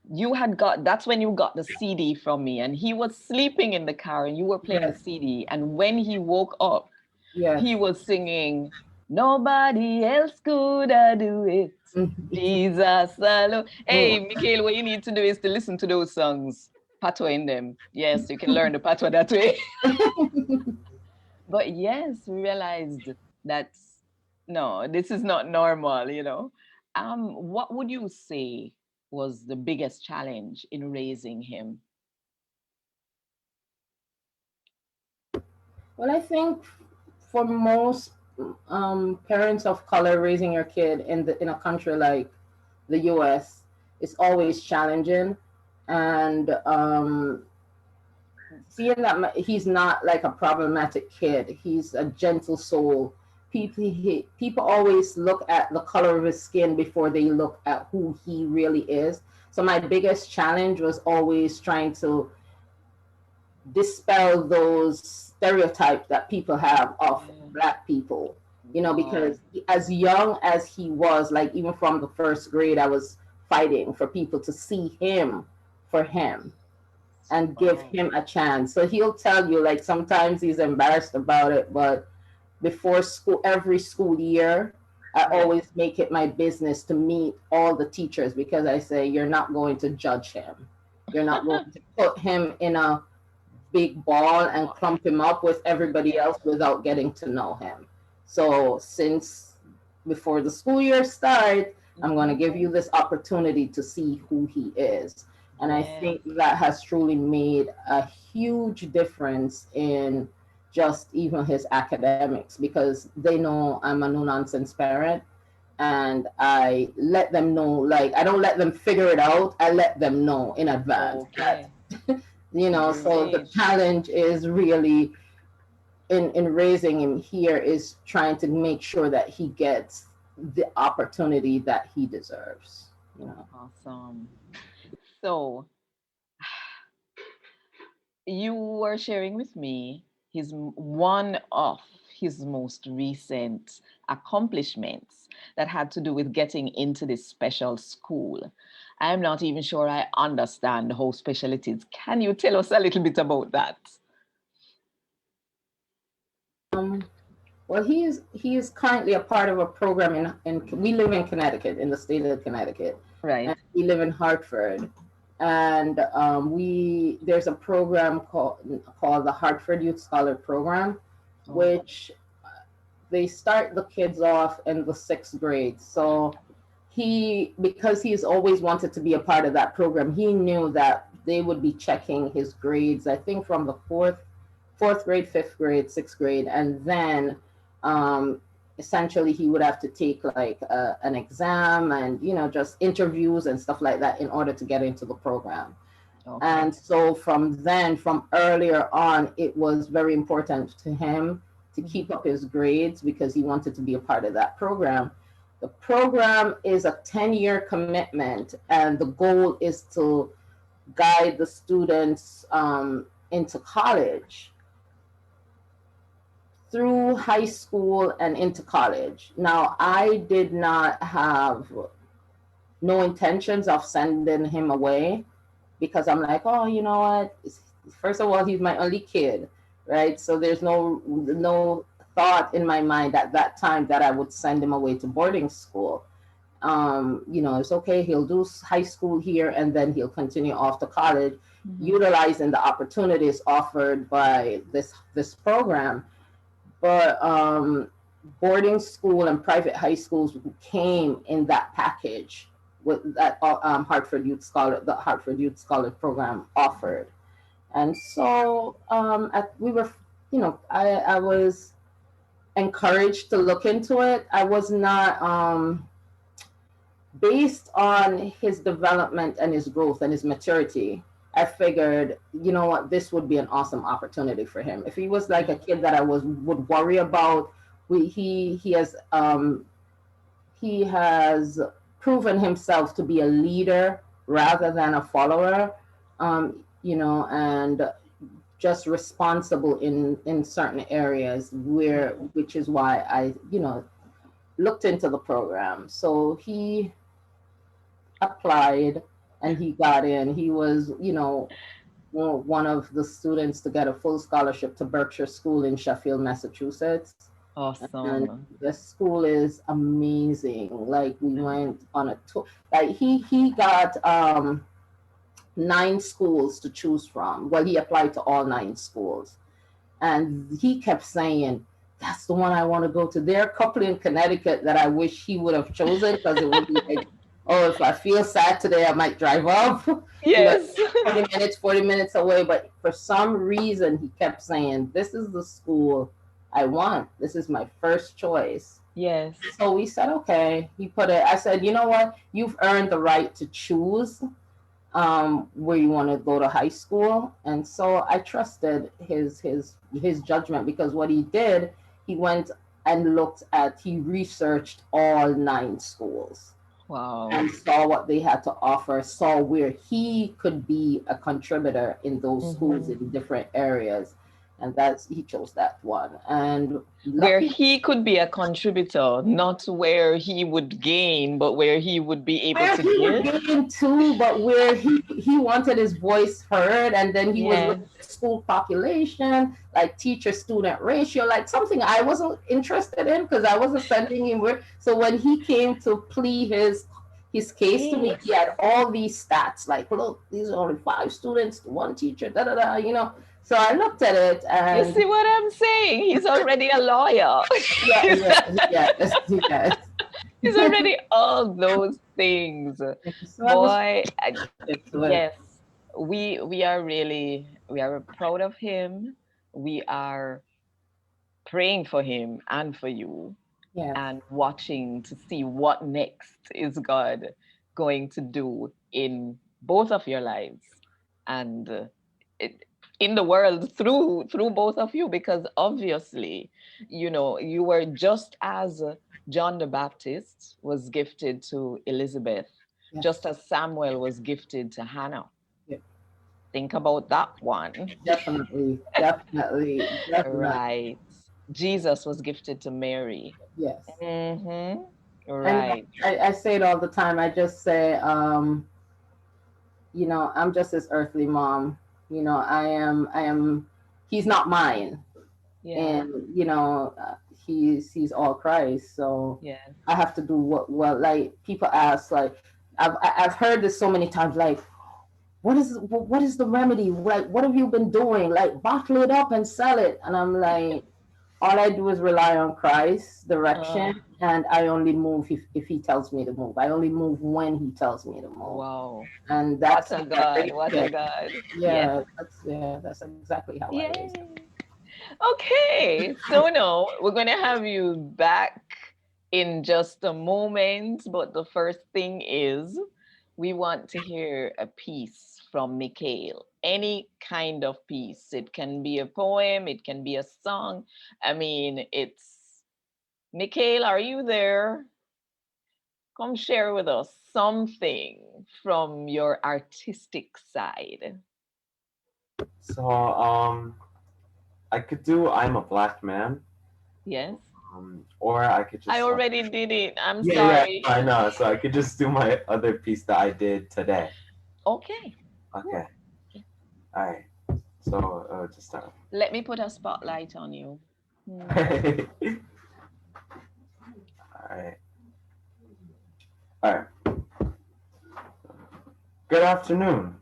[SPEAKER 2] you had got that's when you got the CD from me, and he was sleeping in the car and you were playing the
[SPEAKER 4] Yes,
[SPEAKER 2] CD, and when he woke up he
[SPEAKER 4] yes.
[SPEAKER 2] was singing, nobody else could I do it, Jesus alone. Hey, Michael, what you need to do is to listen to those songs, patois in them. Yes, you can learn the patois that way. But yes, we realized that no, this is not normal. What would you say was the biggest challenge in raising him?
[SPEAKER 4] Well, I think for most parents of color raising your kid in a country like the U.S. is always challenging, and seeing that he's not like a problematic kid, he's a gentle soul. People always look at the color of his skin before they look at who he really is. So my biggest challenge was always trying to dispel those stereotypes that people have of
[SPEAKER 2] Yeah.
[SPEAKER 4] black people. You know, because
[SPEAKER 2] Wow.
[SPEAKER 4] as young as he was, like even from the first grade, I was fighting for people to see him for him and give
[SPEAKER 2] Wow.
[SPEAKER 4] him a chance. So he'll tell you, like, sometimes he's embarrassed about it, but before school, every school year, I
[SPEAKER 2] Yes.
[SPEAKER 4] always make it my business to meet all the teachers because I say, you're not going to judge him. You're not going to put him in a big ball and
[SPEAKER 2] Wow.
[SPEAKER 4] clump him up with everybody
[SPEAKER 2] Yes.
[SPEAKER 4] else without getting to know him. So since before the school year starts, I'm going to
[SPEAKER 2] Hmm.
[SPEAKER 4] give you this opportunity to see who he is. And I
[SPEAKER 2] Yes.
[SPEAKER 4] think that has truly made a huge difference in just even his academics because they know I'm a no nonsense parent, and I let them know, like, I don't let them figure it out. I let them know in advance that,
[SPEAKER 2] Okay.
[SPEAKER 4] so the
[SPEAKER 2] Great.
[SPEAKER 4] challenge is really in raising him here is trying to make sure that he gets the opportunity that he deserves, you know.
[SPEAKER 2] Awesome. So you were sharing with me one of his most recent accomplishments that had to do with getting into this special school. I'm not even sure I understand how special it is. Can you tell us a little bit about that?
[SPEAKER 4] um well, he is currently a part of a program in we live in Connecticut, in the state of Connecticut, and
[SPEAKER 2] Right.
[SPEAKER 4] we live in Hartford, and we there's a program called the Hartford Youth Scholar Program,
[SPEAKER 2] Oh,
[SPEAKER 4] which they start the kids off in the sixth grade. So because he's always wanted to be a part of that program, he knew that they would be checking his grades, I think from the fourth grade, fifth grade, sixth grade, and then um, essentially he would have to take like an exam and just interviews and stuff like that in order to get into the program.
[SPEAKER 2] Okay.
[SPEAKER 4] And so from earlier on, it was very important to him to keep
[SPEAKER 2] Mhm.
[SPEAKER 4] up his grades because he wanted to be a part of that program. The program is a 10-year commitment, and the goal is to guide the students into college, through high school and into college. Now, I did not have no intentions of sending him away because I'm like, oh, you know what? First of all, he's my only kid, right? So there's no thought in my mind at that time that I would send him away to boarding school. It's okay. He'll do high school here and then he'll continue off to college,
[SPEAKER 2] Mhm.
[SPEAKER 4] utilizing the opportunities offered by this program. But boarding school and private high schools came in that package with that the Hartford Youth Scholar program offered. And so we were, I was encouraged to look into it. I was not, based on his development and his growth and his maturity. I figured, you know what, this would be an awesome opportunity for him. If he was like a kid that I would worry about, he has proven himself to be a leader rather than a follower, and just responsible in certain areas which is why I looked into the program. So he applied and he got in. He was, one of the students to get a full scholarship to Berkshire School in Sheffield, Massachusetts. And
[SPEAKER 2] Awesome.
[SPEAKER 4] the school is amazing. Like we went on a tour. Like he got 9 schools to choose from. Well, he applied to all 9 schools, and he kept saying, "That's the one I want to go to." There are a couple in Connecticut that I wish he would have chosen because it would be like, oh, if I feel sad today, I might drive up. you know,
[SPEAKER 2] Yes.
[SPEAKER 4] 40 minutes away. But for some reason, he kept saying, "This is the school I want. This is my first choice."
[SPEAKER 2] Yes.
[SPEAKER 4] So we said, okay. He put it. I said, you know what? You've earned the right to choose where you want to go to high school. And so I trusted his judgment because what he did, he went and he researched all 9 schools
[SPEAKER 2] Wow.
[SPEAKER 4] and saw what they had to offer, saw where he could be a contributor in those schools
[SPEAKER 2] Mhm.
[SPEAKER 4] in different areas. And he chose that one. And
[SPEAKER 2] Where
[SPEAKER 4] lucky,
[SPEAKER 2] he could be a contributor, not where he would gain, but where he would be able
[SPEAKER 4] where
[SPEAKER 2] to
[SPEAKER 4] he would
[SPEAKER 2] give.
[SPEAKER 4] get into, but where he wanted his voice heard, and then he was
[SPEAKER 2] Yes.
[SPEAKER 4] looking at school population, like teacher student ratio, like something I wasn't interested in because I wasn't sending him where. So when he came to plea his case to me,
[SPEAKER 2] Case.
[SPEAKER 4] he had all these stats, like, look, these are only 5 students to one teacher, da da da. So I looked at it
[SPEAKER 2] You
[SPEAKER 4] and
[SPEAKER 2] see what I'm saying? He's already a lawyer.
[SPEAKER 4] yeah,
[SPEAKER 2] he's,
[SPEAKER 4] yeah, yes, yes.
[SPEAKER 2] he's already all those things.
[SPEAKER 4] So I was
[SPEAKER 2] Boy,
[SPEAKER 4] into it.
[SPEAKER 2] yes, we are proud of him. We are praying for him and for you
[SPEAKER 4] Yes.
[SPEAKER 2] and watching to see what next is God going to do in both of your lives and it, in the world through both of you, because obviously you were just as John the Baptist was gifted to Elizabeth, just
[SPEAKER 4] Yes.
[SPEAKER 2] as Samuel was gifted to Hannah.
[SPEAKER 4] Yeah.
[SPEAKER 2] Think about that one.
[SPEAKER 4] Definitely, definitely, definitely.
[SPEAKER 2] Right. Jesus was gifted to Mary.
[SPEAKER 4] Yes.
[SPEAKER 2] Mm-hmm.
[SPEAKER 4] And
[SPEAKER 2] Right.
[SPEAKER 4] I say it all the time. I just say, I'm just his earthly mom. He's not mine.
[SPEAKER 2] Yes.
[SPEAKER 4] And, he's all Christ. So
[SPEAKER 2] Yes.
[SPEAKER 4] I have to do like people ask, like, I've heard this so many times, like, what is the remedy? Like, what have you been doing? Like, bottle it up and sell it. And I'm like, all I do is rely on Christ's
[SPEAKER 2] Uh,
[SPEAKER 4] direction, and I only move if He tells me to move. I only move when He tells me to move,
[SPEAKER 2] wow.
[SPEAKER 4] and
[SPEAKER 2] What
[SPEAKER 4] that's
[SPEAKER 2] a
[SPEAKER 4] how I
[SPEAKER 2] God.
[SPEAKER 4] raise
[SPEAKER 2] What a
[SPEAKER 4] kids.
[SPEAKER 2] God. Yes.
[SPEAKER 4] That's exactly how I raise them.
[SPEAKER 2] Yay. Okay. So now we're going to have you back in just a moment. But the first thing is we want to hear a piece from Michkael. Any kind of piece. It can be a poem, it can be a song. I mean, it's Michkael, are you there? Come share with us something from your artistic side.
[SPEAKER 3] So I could do I'm a Black Man,
[SPEAKER 2] Yes.
[SPEAKER 3] or I could
[SPEAKER 2] I
[SPEAKER 3] just
[SPEAKER 2] already did it. I'm
[SPEAKER 3] yeah,
[SPEAKER 2] sorry.
[SPEAKER 3] I know. So I could just do my other piece that I did today.
[SPEAKER 2] Okay.
[SPEAKER 3] Okay,
[SPEAKER 2] Cool. Okay.
[SPEAKER 3] all right. So just start.
[SPEAKER 2] Let me put a spotlight on you.
[SPEAKER 3] All
[SPEAKER 2] Hmm.
[SPEAKER 3] right, all right. Good afternoon.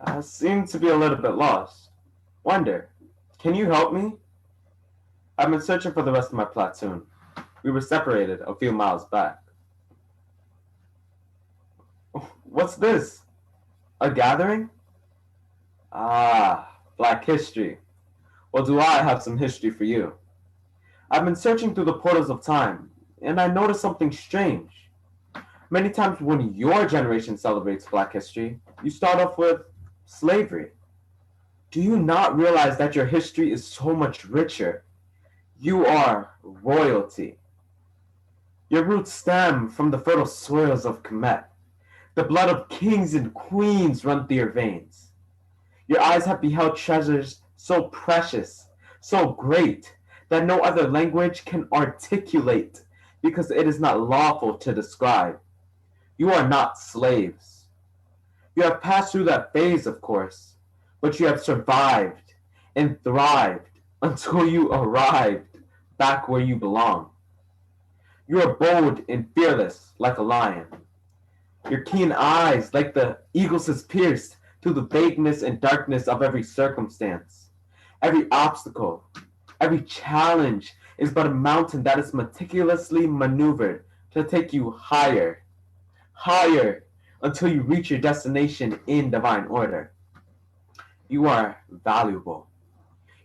[SPEAKER 3] I seem to be a little bit lost. Wonder, can you help me? I've been searching for the rest of my platoon. We were separated a few miles back. What's this? A gathering? Ah, Black history. Well, do I have some history for you? I've been searching through the portals of time, and I noticed something strange. Many times when your generation celebrates Black history, you start off with slavery. Do you not realize that your history is so much richer? You are royalty. Your roots stem from the fertile soils of Kemet. The blood of kings and queens run through your veins. Your eyes have beheld treasures so precious, so great, that no other language can articulate, because it is not lawful to describe. You are not slaves. You have passed through that phase, of course, but you have survived and thrived until you arrived back where you belong. You are bold and fearless like a lion. Your keen eyes, like the eagle's, is pierced through the vagueness and darkness of every circumstance. Every obstacle, every challenge is but a mountain that is meticulously maneuvered to take you higher, higher, until you reach your destination in divine order. You are valuable.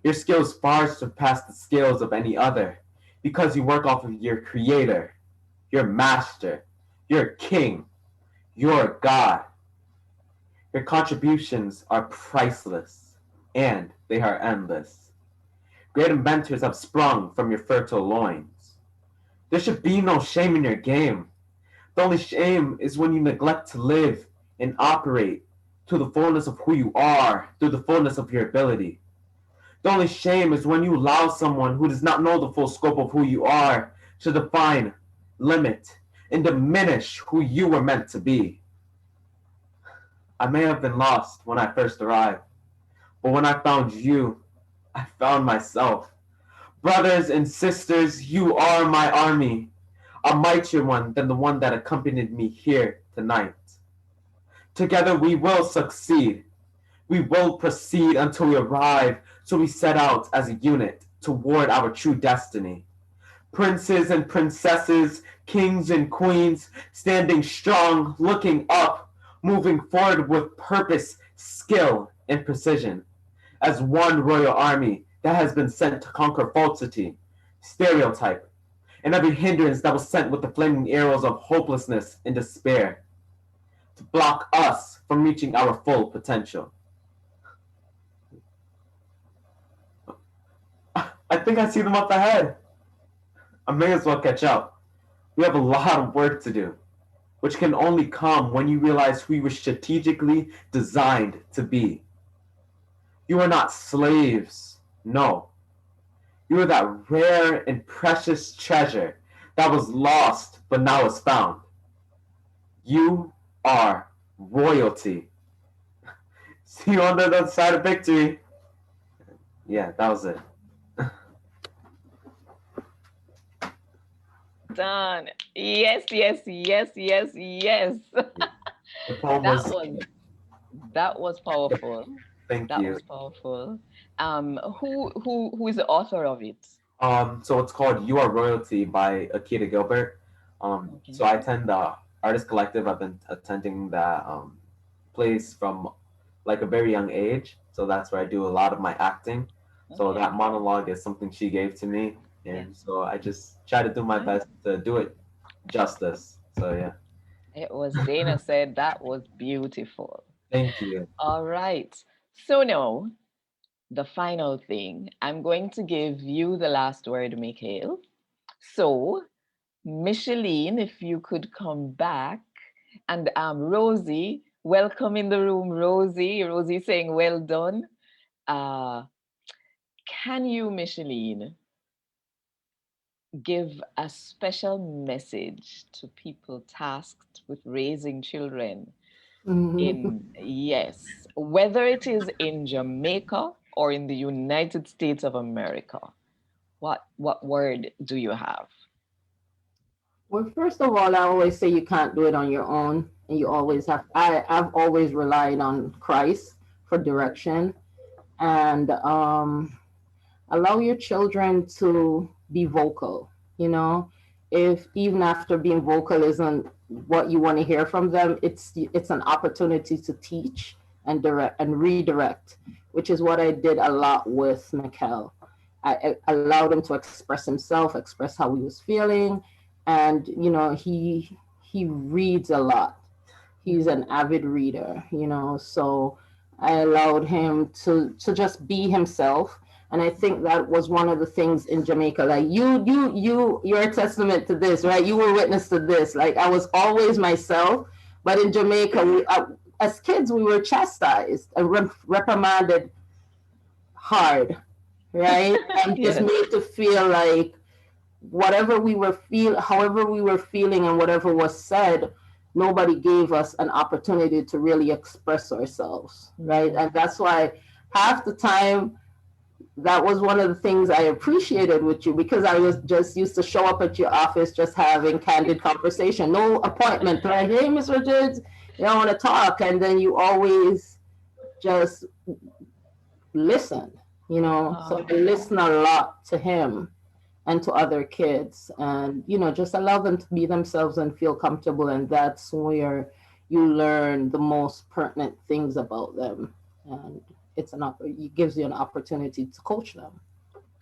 [SPEAKER 3] Your skills far surpass the skills of any other because you work off of your creator, your master, your king, your God. Your contributions are priceless, and they are endless. Great inventors have sprung from your fertile loins. There should be no shame in your game. The only shame is when you neglect to live and operate to the fullness of who you are through the fullness of your ability. The only shame is when you allow someone who does not know the full scope of who you are to define, limit, and diminish who you were meant to be. I may have been lost when I first arrived, but when I found you, I found myself. Brothers and sisters, you are my army, a mightier one than the one that accompanied me here tonight. Together we will succeed. We will proceed until we arrive, so we set out as a unit toward our true destiny. Princes and princesses, kings and queens, standing strong, looking up, moving forward with purpose, skill, and precision, as one royal army that has been sent to conquer falsity, stereotype, and every hindrance that was sent with the flaming arrows of hopelessness and despair to block us from reaching our full potential. I think I see them up ahead. I may as well catch up. We have a lot of work to do, which can only come when you realize who you were strategically designed to be. You are not slaves. No. You are that rare and precious treasure that was lost but now is found. You are royalty. See you on the other side of victory. Yeah, that was it.
[SPEAKER 2] Done. Yes, yes, yes, yes, yes.
[SPEAKER 3] The poem
[SPEAKER 2] That
[SPEAKER 3] was.
[SPEAKER 2] was that was powerful.
[SPEAKER 3] Thank
[SPEAKER 2] That
[SPEAKER 3] you.
[SPEAKER 2] was powerful. Who is the author of it?
[SPEAKER 3] So it's called "You Are Royalty" by Akita Gilbert. So
[SPEAKER 2] Okay.
[SPEAKER 3] I attend the artist collective. I've been attending that place from like a very young age. So that's where I do a lot of my acting. So that
[SPEAKER 2] Okay.
[SPEAKER 3] monologue is something she gave to me.
[SPEAKER 2] Yes.
[SPEAKER 3] and so I just try to do my
[SPEAKER 2] Nice.
[SPEAKER 3] best to do it justice. So yeah,
[SPEAKER 2] It was Dana said that was beautiful.
[SPEAKER 3] thank you.
[SPEAKER 2] All right. So now the final thing. I'm going to give you the last word, Michael. So, Micheline, if you could come back, and Rosie, welcome in the room, Rosie. Rosie saying, "Well done." Uh, can you, Micheline, give a special message to people tasked with raising children
[SPEAKER 4] Mhm.
[SPEAKER 2] in, yes, whether it is in Jamaica or in the United States of America? What word do you have?
[SPEAKER 4] Well, first of all, I always say you can't do it on your own, and you always have. I've always relied on Christ for direction, and allow your children to be vocal. You know, if even after being vocal isn't what you want to hear from them, it's an opportunity to teach and direct and redirect, which is what I did a lot with Michkael. I allowed him to express himself, express how he was feeling, and he reads a lot. He's
[SPEAKER 2] Mhm.
[SPEAKER 4] an avid reader, so I allowed him to just be himself. And I think that was one of the things in Jamaica. Like you're a testament to this, right? You were witness to this. Like I was always myself, but in Jamaica, as kids, we were chastised and reprimanded hard, right? And just
[SPEAKER 2] Yes.
[SPEAKER 4] made to feel like however we were feeling and whatever was said, nobody gave us an opportunity to really express ourselves, right?
[SPEAKER 2] Mm.
[SPEAKER 4] And that's why half the time that was one of the things I appreciated with you, because I was just used to show up at your office just having candid conversation, no appointment, like, hey, Miss Richards, I want to talk. And then you always just listen, so I
[SPEAKER 2] Oh,
[SPEAKER 4] listen a lot to him and to other kids, and just allow them to be themselves and feel comfortable, and that's where you learn the most pertinent things about them, and it gives you an opportunity to coach them.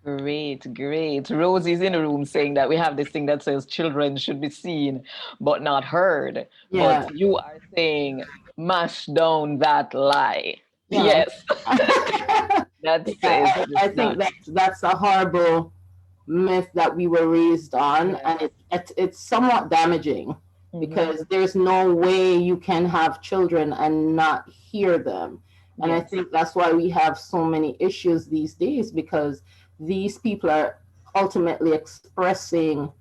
[SPEAKER 2] great, great. Rosie's in the room saying that we have this thing that says children should be seen but not heard. But
[SPEAKER 4] Yeah,
[SPEAKER 2] you are saying mash down that lie.
[SPEAKER 4] yeah.
[SPEAKER 2] Yes, that
[SPEAKER 4] Yeah,
[SPEAKER 2] says
[SPEAKER 4] I
[SPEAKER 2] it's
[SPEAKER 4] think
[SPEAKER 2] not.
[SPEAKER 4] that's a horrible myth that we were raised on,
[SPEAKER 2] Yes.
[SPEAKER 4] and it's somewhat damaging,
[SPEAKER 2] Hmm.
[SPEAKER 4] because there's no way you can have children and not hear them. And I
[SPEAKER 2] Yes.
[SPEAKER 4] think that's why we have so many issues these days, because these people are ultimately expressing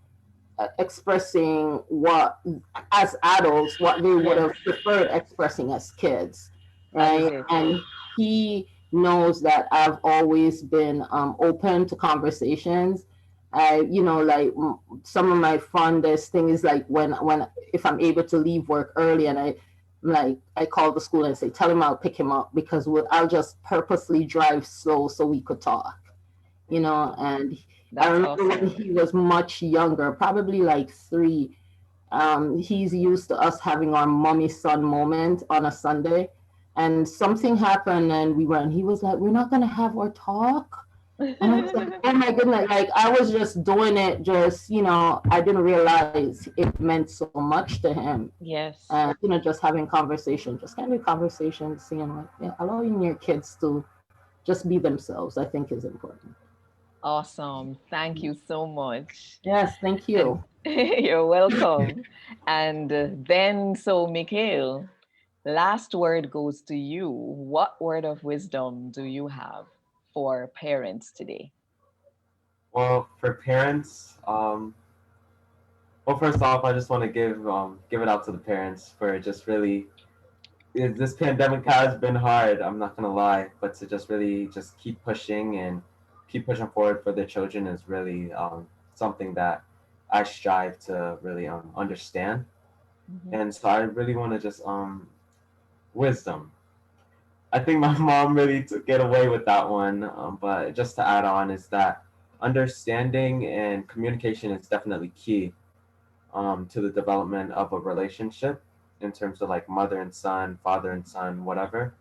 [SPEAKER 4] what, as adults, what they would
[SPEAKER 2] Yes.
[SPEAKER 4] have preferred expressing as kids,
[SPEAKER 2] That is
[SPEAKER 4] right?
[SPEAKER 2] it.
[SPEAKER 4] And he knows that I've always been open to conversations. Like some of my fondest thing is like when if I'm able to leave work early, and I call the school and say, tell him I'll pick him up, because I'll just purposely drive slow so we could talk, and I
[SPEAKER 2] That's
[SPEAKER 4] remember when
[SPEAKER 2] awesome.
[SPEAKER 4] he was much younger, probably like 3. He's used to us having our mommy son moment on a Sunday, and something happened, and he was like, "We're not gonna have our talk." And I was like, "Oh my goodness!" Like I was just doing it, just I didn't realize it meant so much to him.
[SPEAKER 2] Yes.
[SPEAKER 4] And just having conversation, just kind of conversation, seeing like, yeah, allowing your kids to just be themselves, I think is important.
[SPEAKER 2] Awesome. Thank you so much.
[SPEAKER 4] Yes, thank
[SPEAKER 2] And
[SPEAKER 4] you.
[SPEAKER 2] you're welcome. And then, so Mikhail, last word goes to you. What word of wisdom do you have for parents today?
[SPEAKER 3] Well, for parents, well, first off, I just want to give it out to the parents for just really this pandemic has been hard. I'm not gonna lie, but to just really just keep pushing and keep pushing forward for their children is really something that I strive to really understand.
[SPEAKER 2] Mhm.
[SPEAKER 3] And so I really want to just wisdom. I think my mom really took get away with that one. But just to add on is that understanding and communication is definitely key to the development of a relationship in terms of like mother and son, father and son, whatever.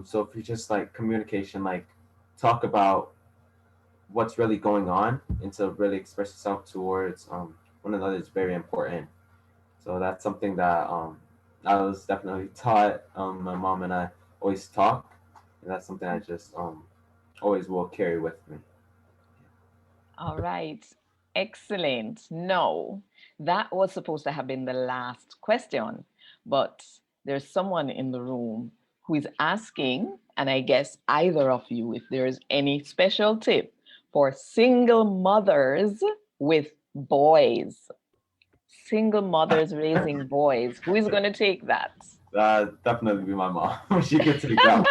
[SPEAKER 3] So if you just like communication, like talk about what's really going on and to really express yourself towards one another is very important. So that's something that I was definitely taught. My mom and I always talk, and that's something I just always will carry with me.
[SPEAKER 2] All right. Excellent. No, that was supposed to have been the last question, but there's someone in the room who is asking, and I guess either of you, if there's any special tip for single mothers with boys, single mothers raising boys. Who is going to take that?
[SPEAKER 3] Definitely be my mom. She could take that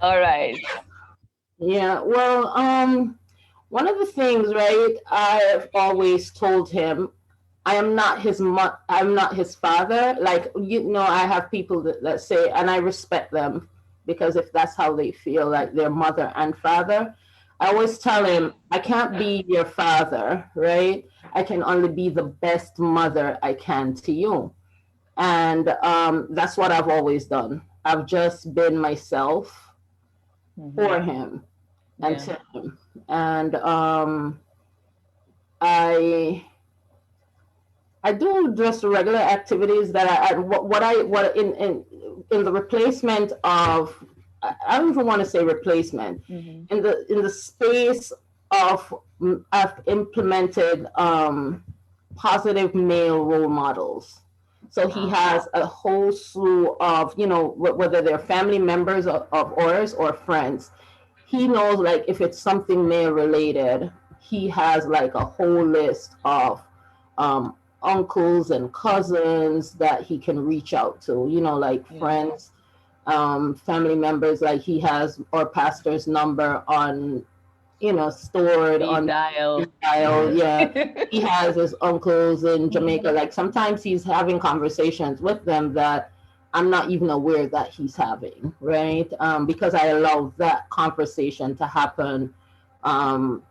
[SPEAKER 2] All right.
[SPEAKER 4] Yeah, well, one of the things, right, I've always told him, I'm not his father. Like, I have people that say, and I respect them, because if that's how they feel, like their mother and father, I always tell him, I can't be your father, right? I can only be the best mother I can to you. And that's what I've always done. I've just been myself
[SPEAKER 2] Mm-hmm.
[SPEAKER 4] for him and
[SPEAKER 2] Yeah.
[SPEAKER 4] to him. And I I do just regular activities that what in the replacement of, I don't even want to say replacement,
[SPEAKER 2] Mm-hmm.
[SPEAKER 4] in the space of, I've implemented positive male role models. So he
[SPEAKER 2] Wow.
[SPEAKER 4] has a whole slew of, whether they're family members of ours or friends. He knows, like, if it's something male related, he has like a whole list of um, uncles and cousins that he can reach out to, like
[SPEAKER 2] Yeah.
[SPEAKER 4] friends, family members. Like, he has our pastor's number on, stored
[SPEAKER 2] Speed
[SPEAKER 4] on his
[SPEAKER 2] dial.
[SPEAKER 4] file. Yeah. He
[SPEAKER 2] Mm-hmm.
[SPEAKER 4] has his uncles in Jamaica. Like, sometimes he's having conversations with them that I'm not even aware that he's having, right? Because I allow that conversation to happen um,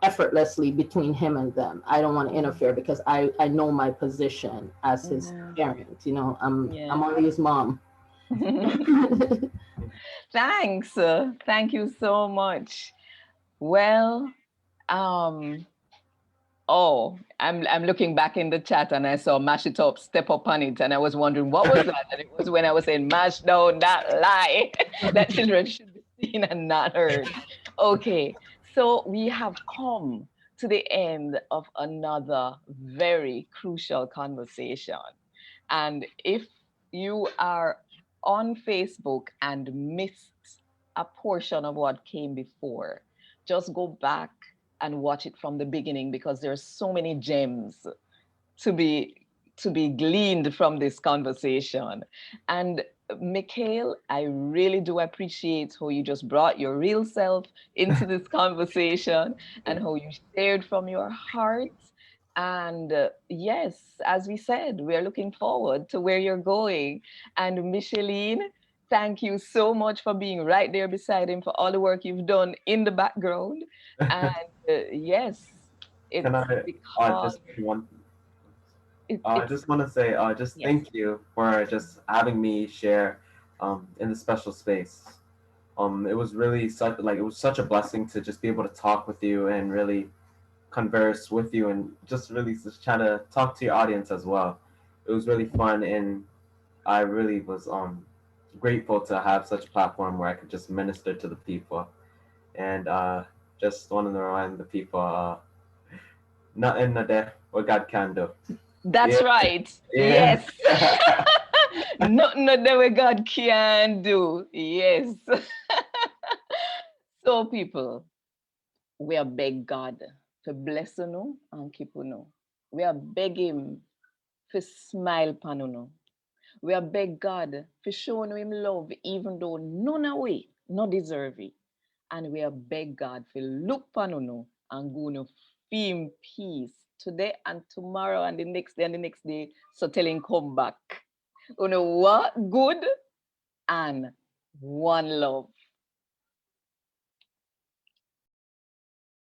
[SPEAKER 4] effortlessly between him and them. I don't want to interfere because I know my position as his
[SPEAKER 2] Mm-hmm.
[SPEAKER 4] parent. I'm
[SPEAKER 2] Yeah.
[SPEAKER 4] only his mom.
[SPEAKER 2] Thanks. Thank you so much. Well, um, oh, I'm looking back in the chat and I saw mash it up, step up on it, and I was wondering what was that? And it was when I was saying mash down that lie that children should be seen and not heard. Okay, so we have come to the end of another very crucial conversation. And if you are on Facebook and missed a portion of what came before, just go back and watch it from the beginning because there's so many gems to be to be gleaned from this conversation. And Michkael, I really do appreciate how you just brought your real self into this conversation and how you shared from your heart. And yes, as we said, we're looking forward to where you're going. And Michelene, thank you so much for being right there beside him for all the work you've done in the background. And yes,
[SPEAKER 3] Can
[SPEAKER 2] it's
[SPEAKER 3] I
[SPEAKER 2] because
[SPEAKER 3] just one? I
[SPEAKER 2] it's
[SPEAKER 3] just want to say, just
[SPEAKER 2] yes.
[SPEAKER 3] thank you for just having me share in the special space. It was really such like it was such a blessing to just be able to talk with you and really converse with you and just really just try to talk to your audience as well. It was really fun and I really was grateful to have such a platform where I could just minister to the people and just want to remind the people nothing there what God can do. Yeah,
[SPEAKER 2] That's right.
[SPEAKER 3] yeah.
[SPEAKER 2] Yes. Nothing that way God can do. Yes. So people, we are beg God to bless you and keep you. We are beg him to smile upon you. We are beg God for showing him love even though none of we not deserve it. And we are beg God for look upon you and go no feel peace today and tomorrow and the next day and the next day. So tell him come back. You know what? Good and one love.